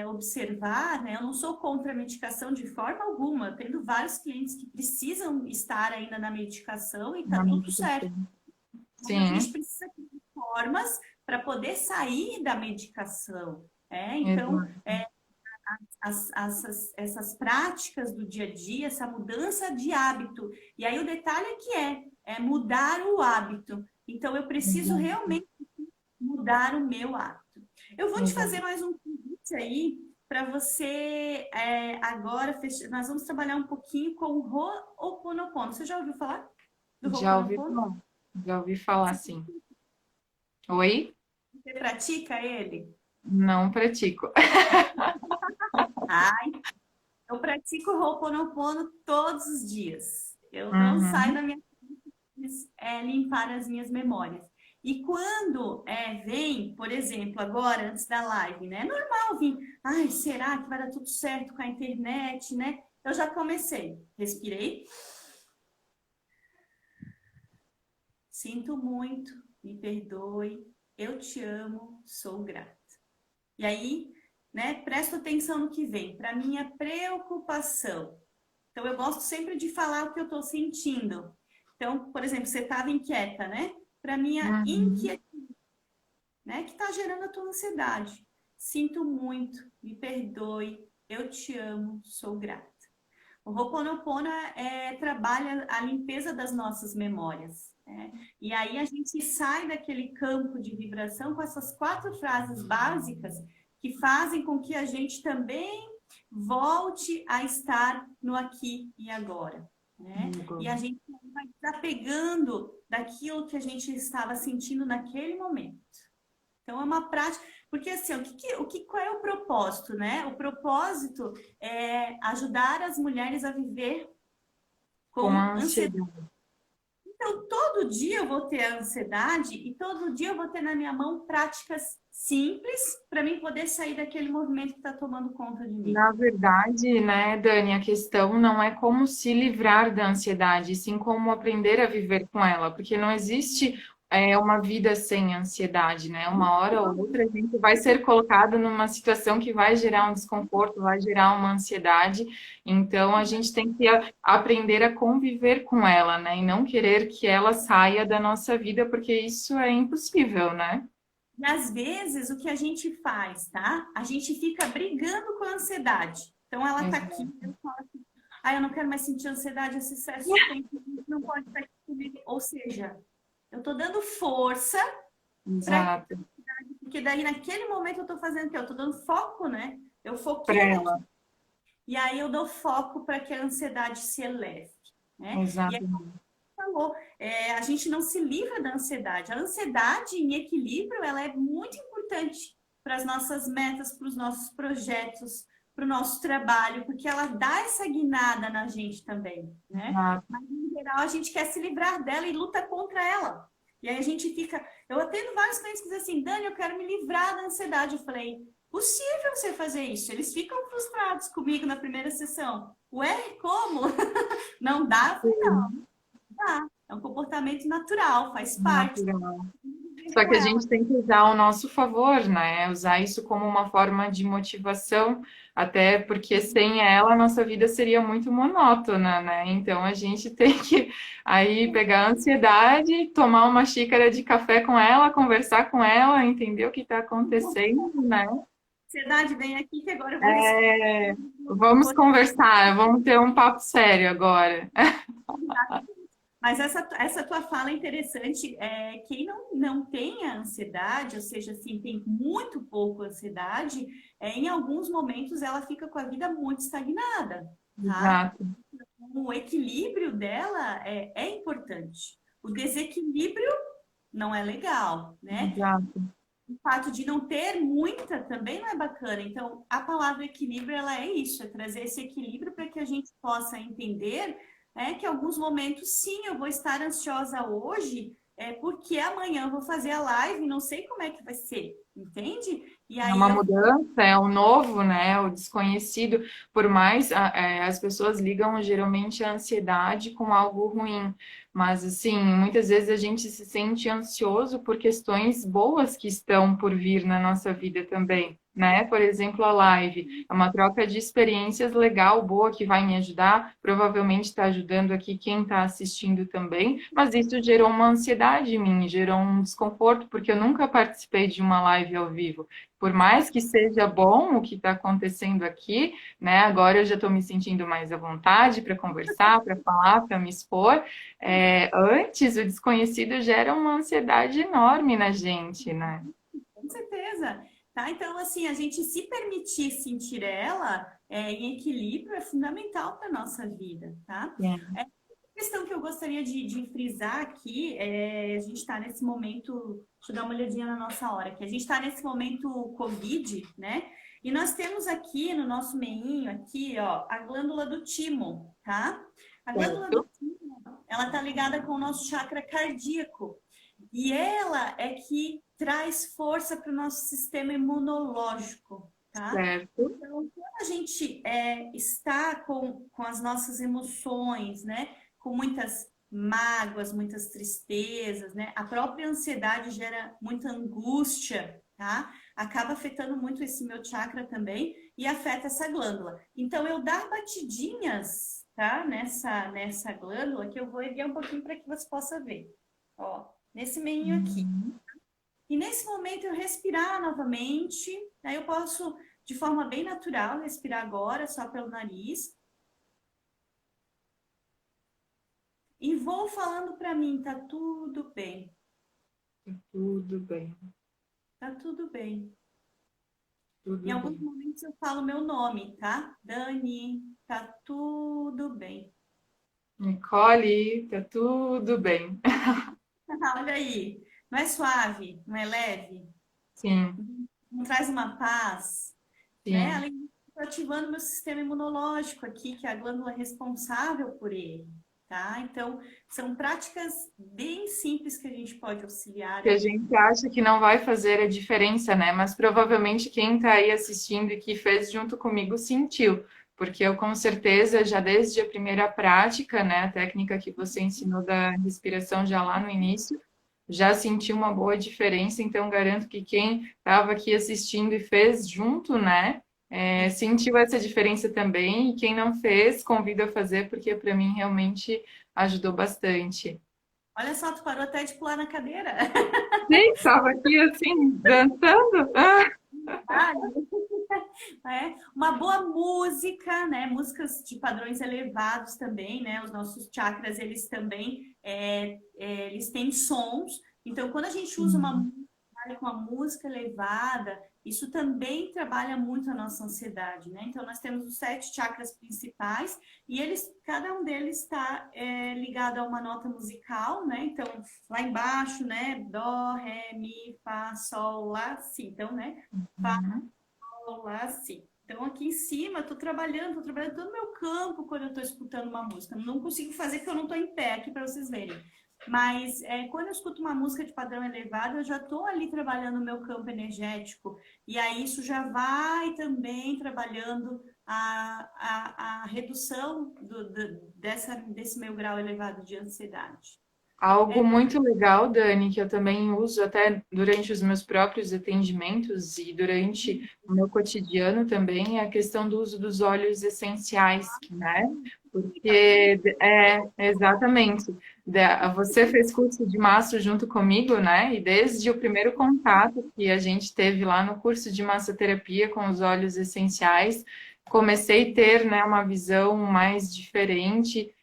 observar, né? Eu não sou contra a medicação de forma alguma, tendo vários clientes que precisam estar ainda na medicação e tá na tudo certo. meditação. Mas a gente Sim, precisa de formas para poder sair da medicação. Então, exato. essas práticas do dia a dia, essa mudança de hábito. E aí o detalhe é mudar o hábito. Então, eu preciso Exato. realmente mudar o meu hábito. Eu vou te fazer Exato. mais um convite aí para você agora fechar. Nós vamos trabalhar um pouquinho com o Ho'oponopono. Você já ouviu falar do Já ouvi Ho'oponopono? falar. Já ouvi falar, sim. Oi? Você pratica ele? Não pratico. Ah, eu pratico o Ho'oponopono todos os dias. Eu não saio Uhum. da minha limpar as minhas memórias. E quando vem, por exemplo, agora, antes da live, né? É normal vir, ai, será que vai dar tudo certo com a internet, né? Eu já comecei, respirei, sinto muito, me perdoe, eu te amo, sou grata. E aí, né, presto atenção no que vem, para minha preocupação. Então, eu gosto sempre de falar o que eu estou sentindo. Então, por exemplo, você estava inquieta, né? Para minha Uhum. inquietude, né, que está gerando a tua ansiedade. Sinto muito, me perdoe, eu te amo, sou grata. O Ho'oponopono trabalha a limpeza das nossas memórias. Né? E aí a gente sai daquele campo de vibração com essas 4 frases básicas que fazem com que a gente também volte a estar no aqui e agora. Né? E a gente vai desapegando daquilo que a gente estava sentindo naquele momento. Então é uma prática, porque assim, qual é o propósito, né? O propósito é ajudar as mulheres a viver Com com a ansiedade. ansiedade. Então, todo dia eu vou ter ansiedade e todo dia eu vou ter na minha mão práticas simples para mim poder sair daquele movimento que está tomando conta de mim. Na verdade, né, Dani, a questão não é como se livrar da ansiedade, sim como aprender a viver com ela, porque não existe uma vida sem ansiedade, né? Uma hora ou outra a gente vai ser colocado numa situação que vai gerar um desconforto, vai gerar uma ansiedade, então a gente tem que aprender a conviver com ela, né? E não querer que ela saia da nossa vida, porque isso é impossível, né? E às vezes o que a gente faz, tá? A gente fica brigando com a ansiedade. Então ela tá aqui, eu falo assim, eu não quero mais sentir ansiedade, esse excesso de tempo não pode estar aqui comigo. Ou seja, eu tô dando força para Exato, porque daí naquele momento eu tô fazendo o quê? Eu tô dando foco, né? Eu para foquei ela, naquilo. E aí eu dou foco para que a ansiedade se eleve, né? E exato. aí falou, a gente não se livra da ansiedade. A ansiedade em equilíbrio, ela é muito importante para as nossas metas, para os nossos projetos, para o nosso trabalho, porque ela dá essa guinada na gente também, né? Exato. Mas, em geral, a gente quer se livrar dela e luta contra ela. E aí a gente fica... Eu atendo vários clientes que dizem assim, Dani, eu quero me livrar da ansiedade. Eu falei, possível você fazer isso. Eles ficam frustrados comigo na primeira sessão. Ué, como? Não dá? Eu falei, não, dá. É um comportamento natural, faz parte. Natural. Viver Só com que a ela. gente tem que usar ao nosso favor, né? Usar isso como uma forma de motivação, até porque sem ela a nossa vida seria muito monótona, né? Então a gente tem que aí pegar a ansiedade, tomar uma xícara de café com ela, conversar com ela, entender o que está acontecendo, né? Ansiedade, vem aqui que agora eu vou respirar. É, vamos conversar, vamos ter um papo sério agora. Mas essa tua fala é interessante. Quem não tem a ansiedade, ou seja, assim, tem muito pouco ansiedade, em alguns momentos ela fica com a vida muito estagnada, tá? Exato, O equilíbrio dela é importante. O desequilíbrio não é legal, né? exato. O fato de não ter muita também não é bacana. Então, a palavra equilíbrio, ela é isso, é trazer esse equilíbrio para que a gente possa entender que em alguns momentos, sim, eu vou estar ansiosa hoje, porque amanhã eu vou fazer a live e não sei como é que vai ser, entende? E É aí uma eu mudança, é o novo, né? O desconhecido. Por mais as pessoas ligam geralmente a ansiedade com algo ruim, mas assim, muitas vezes a gente se sente ansioso por questões boas que estão por vir na nossa vida também, né? Por exemplo, a live é uma troca de experiências legal, boa, que vai me ajudar. Provavelmente está ajudando aqui quem está assistindo também, mas isso gerou uma ansiedade em mim, gerou um desconforto, porque eu nunca participei de uma live ao vivo. Por mais que seja bom o que está acontecendo aqui, né? Agora eu já estou me sentindo mais à vontade para conversar, para falar, para me expor. Antes, o desconhecido gera uma ansiedade enorme na gente, né? com certeza, tá? Então, assim, a gente se permitir sentir ela em equilíbrio é fundamental para a nossa vida, tá? Sim. É, questão que eu gostaria de frisar aqui a gente está nesse momento, deixa eu dar uma olhadinha na nossa hora, que a gente está nesse momento Covid, né? E nós temos aqui no nosso meinho, aqui, ó, a glândula do timo, tá? A glândula do Certo? timo, ela tá ligada com o nosso chakra cardíaco. E ela é que traz força para o nosso sistema imunológico, tá? Certo. Então, quando a gente está com as nossas emoções, né? Com muitas mágoas, muitas tristezas, né? A própria ansiedade gera muita angústia, tá? Acaba afetando muito esse meu chakra também e afeta essa glândula. Então, eu dar batidinhas, tá? Nessa glândula, que eu vou erguer um pouquinho para que você possa ver. Ó, nesse meinho aqui. Uhum. E nesse momento eu respirar novamente, aí eu posso, de forma bem natural, respirar agora, só pelo nariz. E vou falando para mim, tá tudo bem, Tudo bem, tá tudo bem. Em tudo alguns bem. momentos eu falo meu nome, tá? Dani, tá tudo bem. Nicole, tá tudo bem. Olha aí, não é suave, não é leve, Sim, não traz uma paz, né? sim. Além disso, estou ativando meu sistema imunológico aqui, que é a glândula responsável por ele, tá? Então, são práticas bem simples que a gente pode auxiliar Que a aí. gente acha que não vai fazer a diferença, né? Mas provavelmente quem está aí assistindo e que fez junto comigo sentiu, porque eu com certeza já desde a primeira prática, né, a técnica que você ensinou da respiração já lá no início, já senti uma boa diferença. Então garanto que quem estava aqui assistindo e fez junto, né, sentiu essa diferença também. E quem não fez, convido a fazer, porque para mim realmente ajudou bastante. Olha só, tu parou até de pular na cadeira. Sim, estava aqui assim, dançando. Ah, Ah, uma boa música, né? Músicas de padrões elevados também, né? Os nossos chakras, eles também, eles têm sons. Então, quando a gente usa sim. com uma música elevada, isso também trabalha muito a nossa ansiedade, né? Então, nós temos os 7 chakras principais e cada um deles está ligado a uma nota musical, né? Então, lá embaixo, né? Dó, ré, mi, fá, sol, lá, si. Então, né? Fá, Uhum. sol, lá, si. Então, aqui em cima, estou trabalhando todo o meu campo quando eu estou escutando uma música. Não consigo fazer porque eu não estou em pé aqui para vocês verem. Mas quando eu escuto uma música de padrão elevado, eu já estou ali trabalhando o meu campo energético. E aí isso já vai também trabalhando a redução desse meu grau elevado de ansiedade. Algo É, muito legal, Dani, que eu também uso até durante os meus próprios atendimentos e durante o meu cotidiano também, é a questão do uso dos óleos essenciais, né? Porque exatamente. Você fez curso de massa junto comigo, né? E desde o primeiro contato que a gente teve lá no curso de massoterapia com os óleos essenciais, comecei a ter, né, uma visão mais diferente,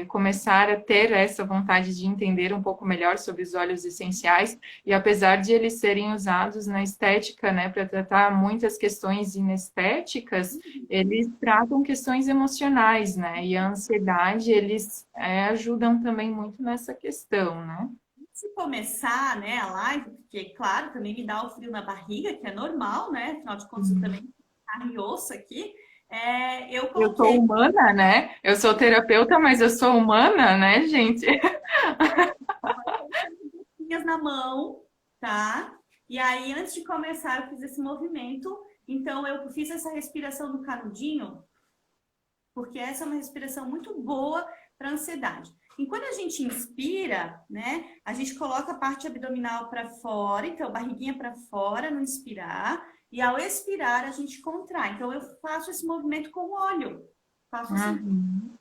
começar a ter essa vontade de entender um pouco melhor sobre os óleos essenciais, e apesar de eles serem usados na estética, né, para tratar muitas questões inestéticas, eles tratam questões emocionais, né, e a ansiedade, eles ajudam também muito nessa questão, né? se começar, né, a live, porque, claro, também me dá o frio na barriga, que é normal, né? Afinal de contas, eu também carne e osso aqui. Eu Eu sou coloquei humana, né? Eu sou terapeuta, mas eu sou humana, né, gente? na mão, tá? E aí, antes de começar, eu fiz esse movimento. Então, eu fiz essa respiração do canudinho, porque essa é uma respiração muito boa para ansiedade. E quando a gente inspira, né, a gente coloca a parte abdominal para fora, então barriguinha para fora no inspirar, e ao expirar a gente contrai. Então eu faço esse movimento com o olho. Faço assim. Uhum.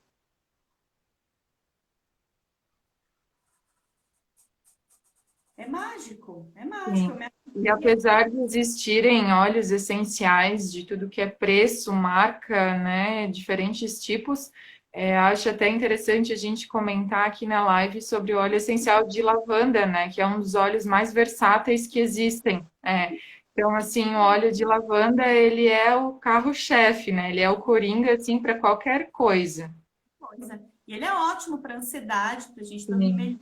É mágico, é mágico. Sim. E apesar de existirem óleos essenciais de tudo que é preço, marca, né, diferentes tipos, acho até interessante a gente comentar aqui na live sobre o óleo essencial de lavanda, né, que é um dos óleos mais versáteis que existem. Então, assim, o óleo de lavanda, ele é o carro-chefe, né, ele é o coringa, assim, para qualquer coisa. Coisa. E ele é ótimo para ansiedade, para a gente dormir Sim. melhor.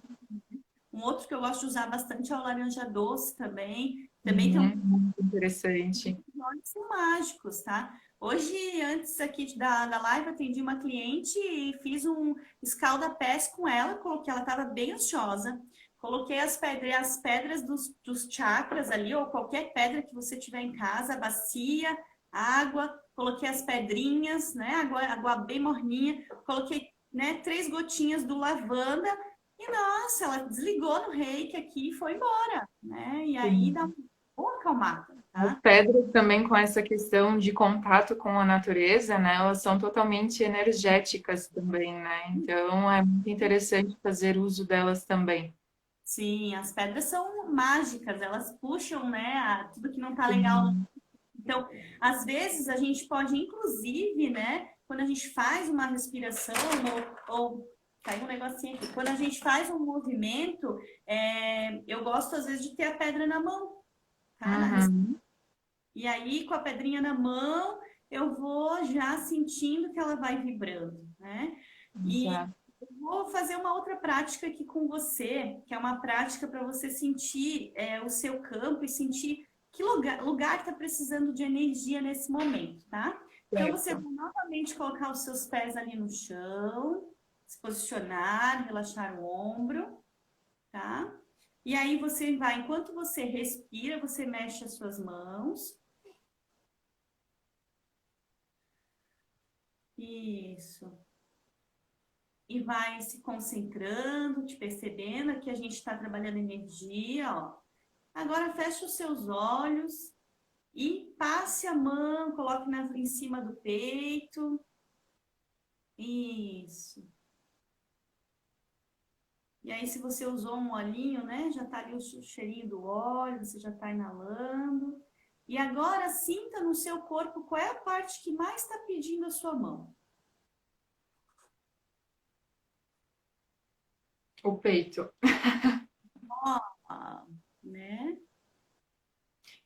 Um outro que eu gosto de usar bastante é o laranja doce também. Também tem Muito interessante. olhos são mágicos, tá? Hoje, antes aqui da live, eu atendi uma cliente e fiz um escalda-pés com ela, coloquei, ela estava bem ansiosa. Coloquei as pedras dos chakras ali, ou qualquer pedra que você tiver em casa, bacia, água, coloquei as pedrinhas, né? Água bem morninha, coloquei, né, 3 gotinhas do lavanda, e nossa, ela desligou no reiki aqui e foi embora, né? E aí dá uma Sim. boa acalmada, As tá? pedras também com essa questão de contato com a natureza, né? Elas são totalmente energéticas também, né? Então é muito interessante fazer uso delas também. Sim, as pedras são mágicas, elas puxam, né, tudo que não tá legal. Sim. Então, às vezes a gente pode, inclusive, né, quando a gente faz uma respiração ou caiu um negocinho aqui, quando a gente faz um movimento, eu gosto às vezes de ter a pedra na mão, tá? Uhum. E aí, com a pedrinha na mão, eu vou já sentindo que ela vai vibrando, né? E Exato. eu vou fazer uma outra prática aqui com você, que é uma prática para você sentir o seu campo e sentir que lugar está precisando de energia nesse momento, tá? Então, você Certo. vai novamente colocar os seus pés ali no chão, se posicionar, relaxar o ombro, tá? E aí você vai, enquanto você respira, você mexe as suas mãos. Isso. E vai se concentrando, te percebendo que a gente está trabalhando energia, ó. Agora feche os seus olhos e passe a mão, coloque em cima do peito. Isso. E aí, se você usou um olhinho, né? Já tá ali o cheirinho do óleo, você já tá inalando. E agora sinta no seu corpo qual é a parte que mais está pedindo a sua mão. O peito. Ó, né?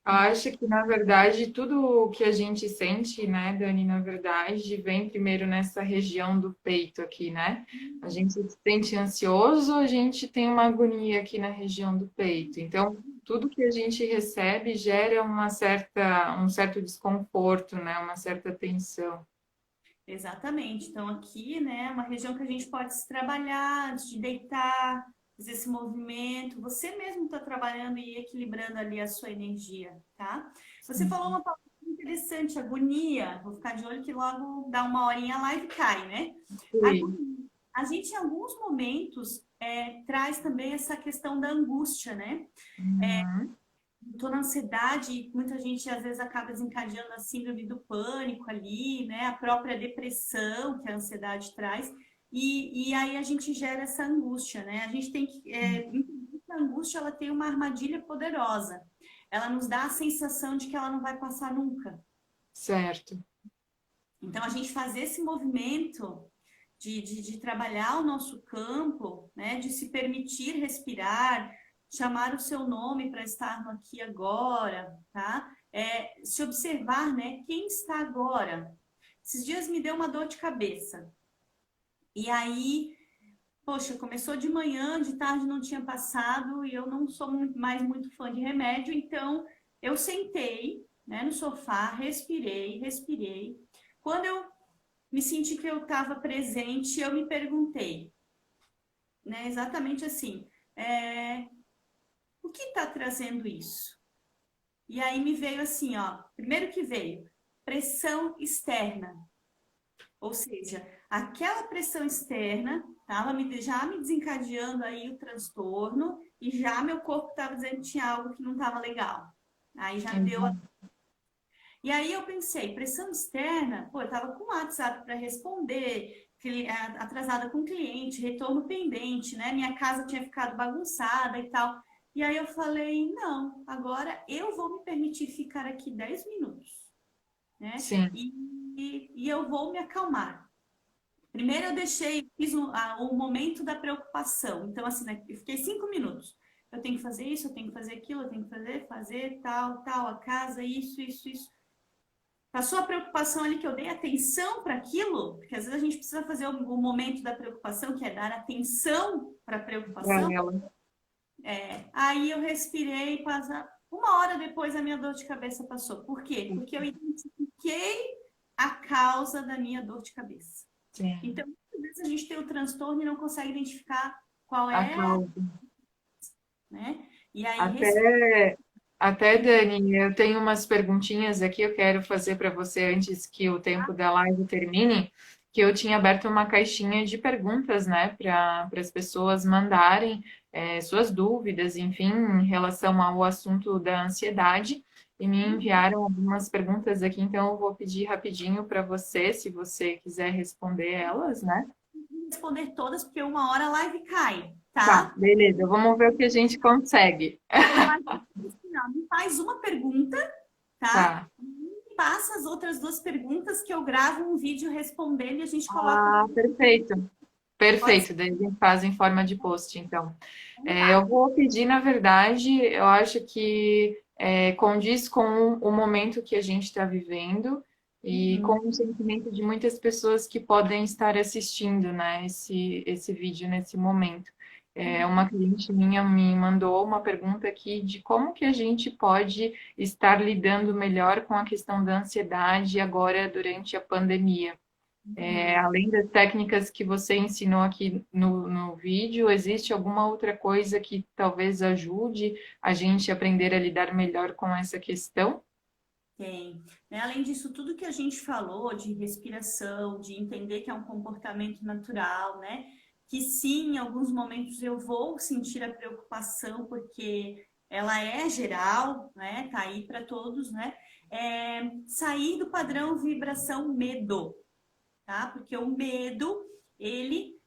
Acho que, na verdade, tudo o que a gente sente, né, Dani, na verdade, vem primeiro nessa região do peito aqui, né? A gente se sente ansioso, a gente tem uma agonia aqui na região do peito. Então, tudo que a gente recebe gera um certo desconforto, né? Uma certa tensão. Exatamente. Então, aqui, né, é uma região que a gente pode se trabalhar antes de deitar, fazer esse movimento. Você mesmo está trabalhando e equilibrando ali a sua energia, tá? Você falou Sim. uma palavra interessante, agonia. Vou ficar de olho que logo dá uma horinha lá e cai, né? Sim. Agonia. A gente, em alguns momentos, traz também essa questão da angústia, né? Uhum. Estou na ansiedade, muita gente às vezes acaba desencadeando a síndrome do pânico ali, né? A própria depressão que a ansiedade traz, e aí a gente gera essa angústia, né? A gente tem que entender que a angústia ela tem uma armadilha poderosa. Ela nos dá a sensação de que ela não vai passar nunca. Certo. Então, a gente fazer esse movimento de trabalhar o nosso campo, né? De se permitir respirar, chamar o seu nome para estar no aqui e agora, tá? Se observar, né? Quem está agora? Esses dias me deu uma dor de cabeça. E aí, poxa, começou de manhã, de tarde não tinha passado, e eu não sou mais muito fã de remédio, então eu sentei, né, no sofá, respirei, respirei. Quando eu me senti que eu estava presente, eu me perguntei, né, exatamente assim, o que está trazendo isso? E aí me veio assim, ó, primeiro que veio, pressão externa. Ou seja, aquela pressão externa estava já me desencadeando aí o transtorno e já meu corpo estava dizendo que tinha algo que não estava legal. Aí já me deu. Uhum. E aí eu pensei, pressão externa, pô, eu estava com o WhatsApp para responder, atrasada com o cliente, retorno pendente, né? Minha casa tinha ficado bagunçada e tal. E aí eu falei, não, agora eu vou me permitir ficar aqui 10 minutos, né? Sim. E eu vou me acalmar. Primeiro eu deixei, fiz o momento da preocupação. Então, assim, né, eu fiquei 5 minutos. Eu tenho que fazer isso, eu tenho que fazer aquilo, eu tenho que fazer tal, tal, a casa, isso. Passou a preocupação ali que eu dei atenção para aquilo, porque às vezes a gente precisa fazer o momento da preocupação, que é dar atenção para a Pra preocupação. ela. Aí eu respirei, passa uma hora depois a minha dor de cabeça passou. Por quê? Porque eu identifiquei a causa da minha dor de cabeça. Sim. Então, muitas vezes a gente tem o transtorno e não consegue identificar qual A é, causa. né? E aí, Até, até, Dani, eu tenho umas perguntinhas aqui, eu quero fazer para você antes que o tempo da live termine, que eu tinha aberto uma caixinha de perguntas, né, para as pessoas mandarem suas dúvidas, enfim, em relação ao assunto da ansiedade, e me enviaram algumas perguntas aqui, então eu vou pedir rapidinho para você, se você quiser responder elas, né? responder todas, porque uma hora a live cai, Tá, tá? beleza, vamos ver o que a gente consegue. Mas assim, ó, me faz uma pergunta, tá? Tá. Me passa as outras duas perguntas que eu gravo um vídeo respondendo e a gente coloca. Ah, perfeito. Pode ser. Perfeito, daí a gente faz em forma de post, então. Então tá. Eu vou pedir, na verdade, eu acho que condiz com o momento que a gente está vivendo e Uhum. com o sentimento de muitas pessoas que podem estar assistindo, né, esse vídeo nesse momento. Uma cliente minha me mandou uma pergunta aqui de como que a gente pode estar lidando melhor com a questão da ansiedade agora durante a pandemia. Uhum. Além das técnicas que você ensinou aqui no vídeo, existe alguma outra coisa que talvez ajude a gente a aprender a lidar melhor com essa questão? Tem. Né? Além disso, tudo que a gente falou de respiração, de entender que é um comportamento natural, né? Que sim, em alguns momentos eu vou sentir a preocupação, porque ela é geral, né? Tá aí para todos, né? Sair do padrão vibração medo, tá? Porque o medo, ele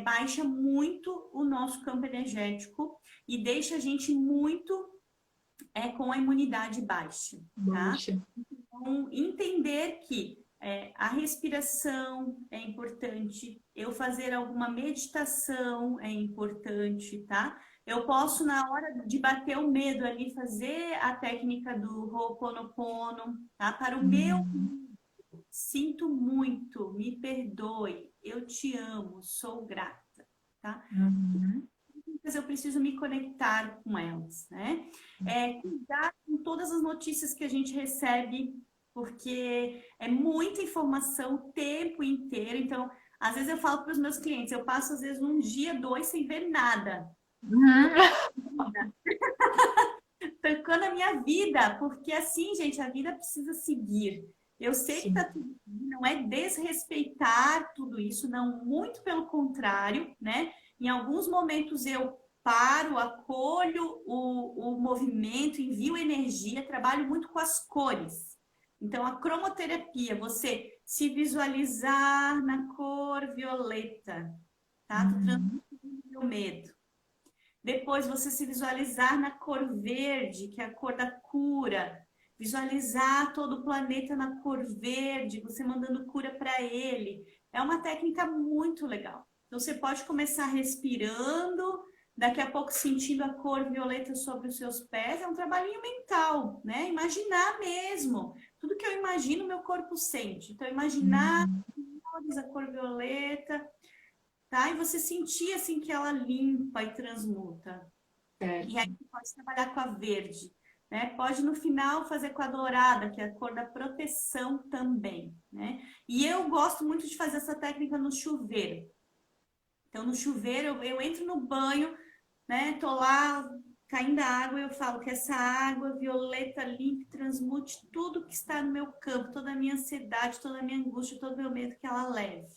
baixa muito o nosso campo energético e deixa a gente muito com a imunidade baixa, tá? Baixa. Então, entender que a respiração é importante, eu fazer alguma meditação é importante, tá? Eu posso, na hora de bater o medo ali, fazer a técnica do Ho'oponopono, tá? Para o meu sinto muito, me perdoe, eu te amo, sou grata, tá? Uhum. Mas eu preciso me conectar com elas, né? Cuidar com todas as notícias que a gente recebe, porque é muita informação o tempo inteiro. Então, às vezes eu falo para os meus clientes, eu passo às vezes um dia, dois sem ver nada, Uhum. tocando a minha vida, porque assim, gente, a vida precisa seguir. Eu sei que tá Sim. tudo bem, não é desrespeitar tudo isso, não, muito pelo contrário, né? Em alguns momentos eu paro, acolho o movimento, envio energia, trabalho muito com as cores. Então, a cromoterapia, você se visualizar na cor violeta, tá? Tô Uhum. transmitindo o meu medo. Depois você se visualizar na cor verde, que é a cor da cura. Visualizar todo o planeta na cor verde, você mandando cura para ele. É uma técnica muito legal. Então você pode começar respirando, daqui a pouco sentindo a cor violeta sobre os seus pés. É um trabalhinho mental, né? Imaginar mesmo. Tudo que eu imagino, meu corpo sente. Então, imaginar Uhum. a cor violeta, tá? E você sentir assim que ela limpa e transmuta. E aí Certo. você pode trabalhar com a verde, né? Pode no final fazer com a dourada, que é a cor da proteção também, né? E eu gosto muito de fazer essa técnica no chuveiro. Então, no chuveiro, eu entro no banho, né? Tô lá caindo a água, eu falo que essa água violeta limpa, transmute tudo que está no meu campo, toda a minha ansiedade, toda a minha angústia, todo o meu medo que ela leve.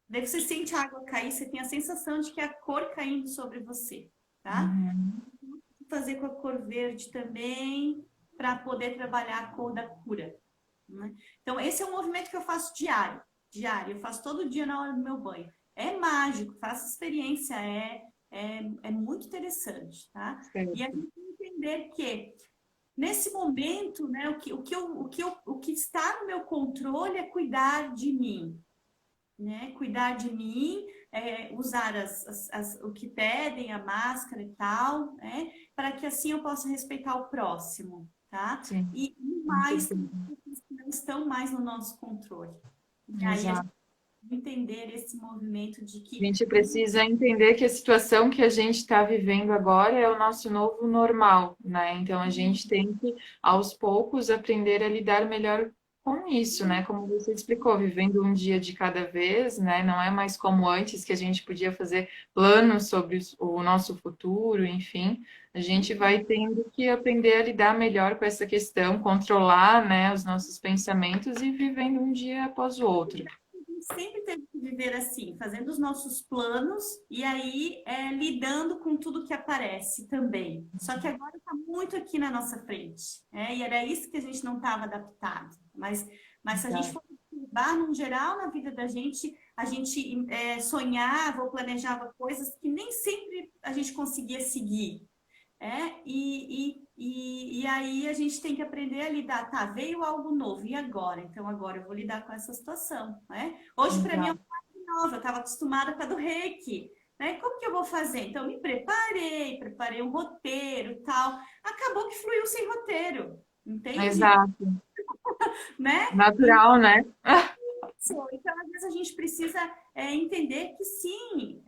Daí você sente a água cair, você tem a sensação de que é a cor caindo sobre você, tá? Uhum. Fazer com a cor verde também, para poder trabalhar a cor da cura, né? Então, esse é um movimento que eu faço diário, diário. Eu faço todo dia na hora do meu banho. É mágico, faço experiência, é muito interessante, tá? E a Certo. gente entender que nesse momento, né, o que está no meu controle é cuidar de mim, né? Cuidar de mim, usar o que pedem, a máscara e tal, né? Para que assim eu possa respeitar o próximo, tá? Sim, E com mais certeza. coisas que não estão mais no nosso controle. E aí a gente Exato. entender esse movimento de A que gente precisa entender que a situação que a gente está vivendo agora é o nosso novo normal, né? Então a gente tem que, aos poucos, aprender a lidar melhor com isso, né? Como você explicou, vivendo um dia de cada vez, né? Não é mais como antes que a gente podia fazer planos sobre o nosso futuro, enfim. A gente vai tendo que aprender a lidar melhor com essa questão, controlar, né, os nossos pensamentos e vivendo um dia após o outro. a gente sempre teve que viver assim, fazendo os nossos planos e aí lidando com tudo que aparece também. Só que agora está muito aqui na nossa frente, e era isso que a gente não estava adaptado. Mas se a gente for observar, no geral, na vida da gente, a gente sonhava ou planejava coisas que nem sempre a gente conseguia seguir. E aí a gente tem que aprender a lidar. Tá, veio algo novo, e agora? Então agora eu vou lidar com essa situação, né? Hoje, para mim, é uma Exato. fase nova, eu estava acostumada com a do Reiki. Né? Como que eu vou fazer? Então, me preparei um roteiro tal. Acabou que fluiu sem roteiro, entende? Exato. Né? Natural, né? Então, às vezes, a gente precisa entender que sim,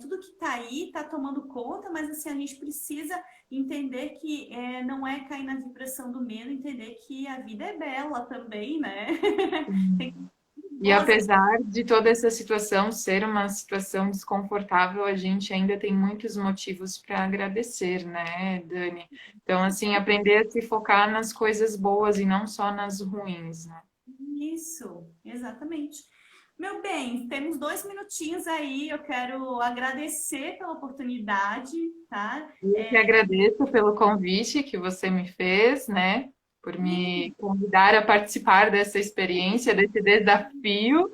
tudo que está aí está tomando conta, mas assim, a gente precisa entender que não é cair na vibração do medo, entender que a vida é bela também, né? Tem coisas E boas aqui. apesar de toda essa situação ser uma situação desconfortável, a gente ainda tem muitos motivos para agradecer, né, Dani? Então, assim, aprender a se focar nas coisas boas e não só nas ruins, né? Isso, exatamente. Meu bem, temos 2 minutinhos aí. Eu quero agradecer pela oportunidade, tá? Eu que agradeço pelo convite que você me fez, né? Por me convidar a participar dessa experiência, desse desafio.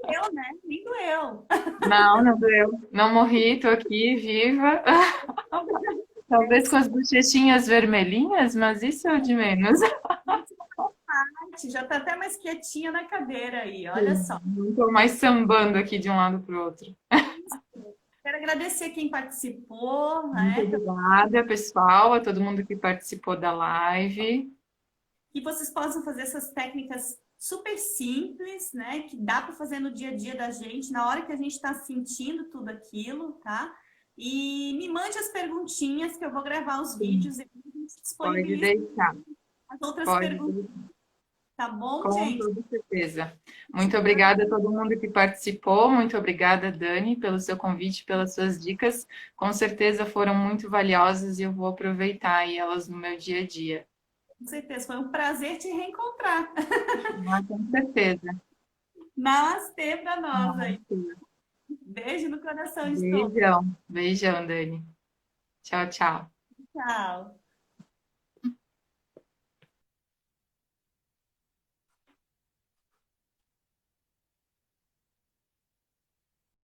Eu, né? Nem doeu. Não, não doeu. Não morri, estou aqui viva. Talvez com as bochechinhas vermelhinhas, mas isso é o de menos. Já tá até mais quietinha na cadeira aí, olha Sim, só. não estou mais sambando aqui de um lado para o outro. Quero agradecer quem participou, Muito né? obrigada, pessoal, a todo mundo que participou da live. Que vocês possam fazer essas técnicas super simples, né? Que dá para fazer no dia a dia da gente, na hora que a gente está sentindo tudo aquilo, tá? E me mande as perguntinhas que eu vou gravar os Sim, vídeos e a gente pode disponibiliza deixar, as outras pode perguntas, deixar, tá bom, com gente? toda certeza. Muito obrigada a todo mundo que participou, muito obrigada, Dani, pelo seu convite, pelas suas dicas. Com certeza foram muito valiosas e eu vou aproveitar aí elas no meu dia a dia. Com certeza, foi um prazer te reencontrar. Ah, com certeza. Namastê para nós Ah, aí. Beijo no coração de todos. beijão, beijão, Dani. Tchau, tchau. Tchau.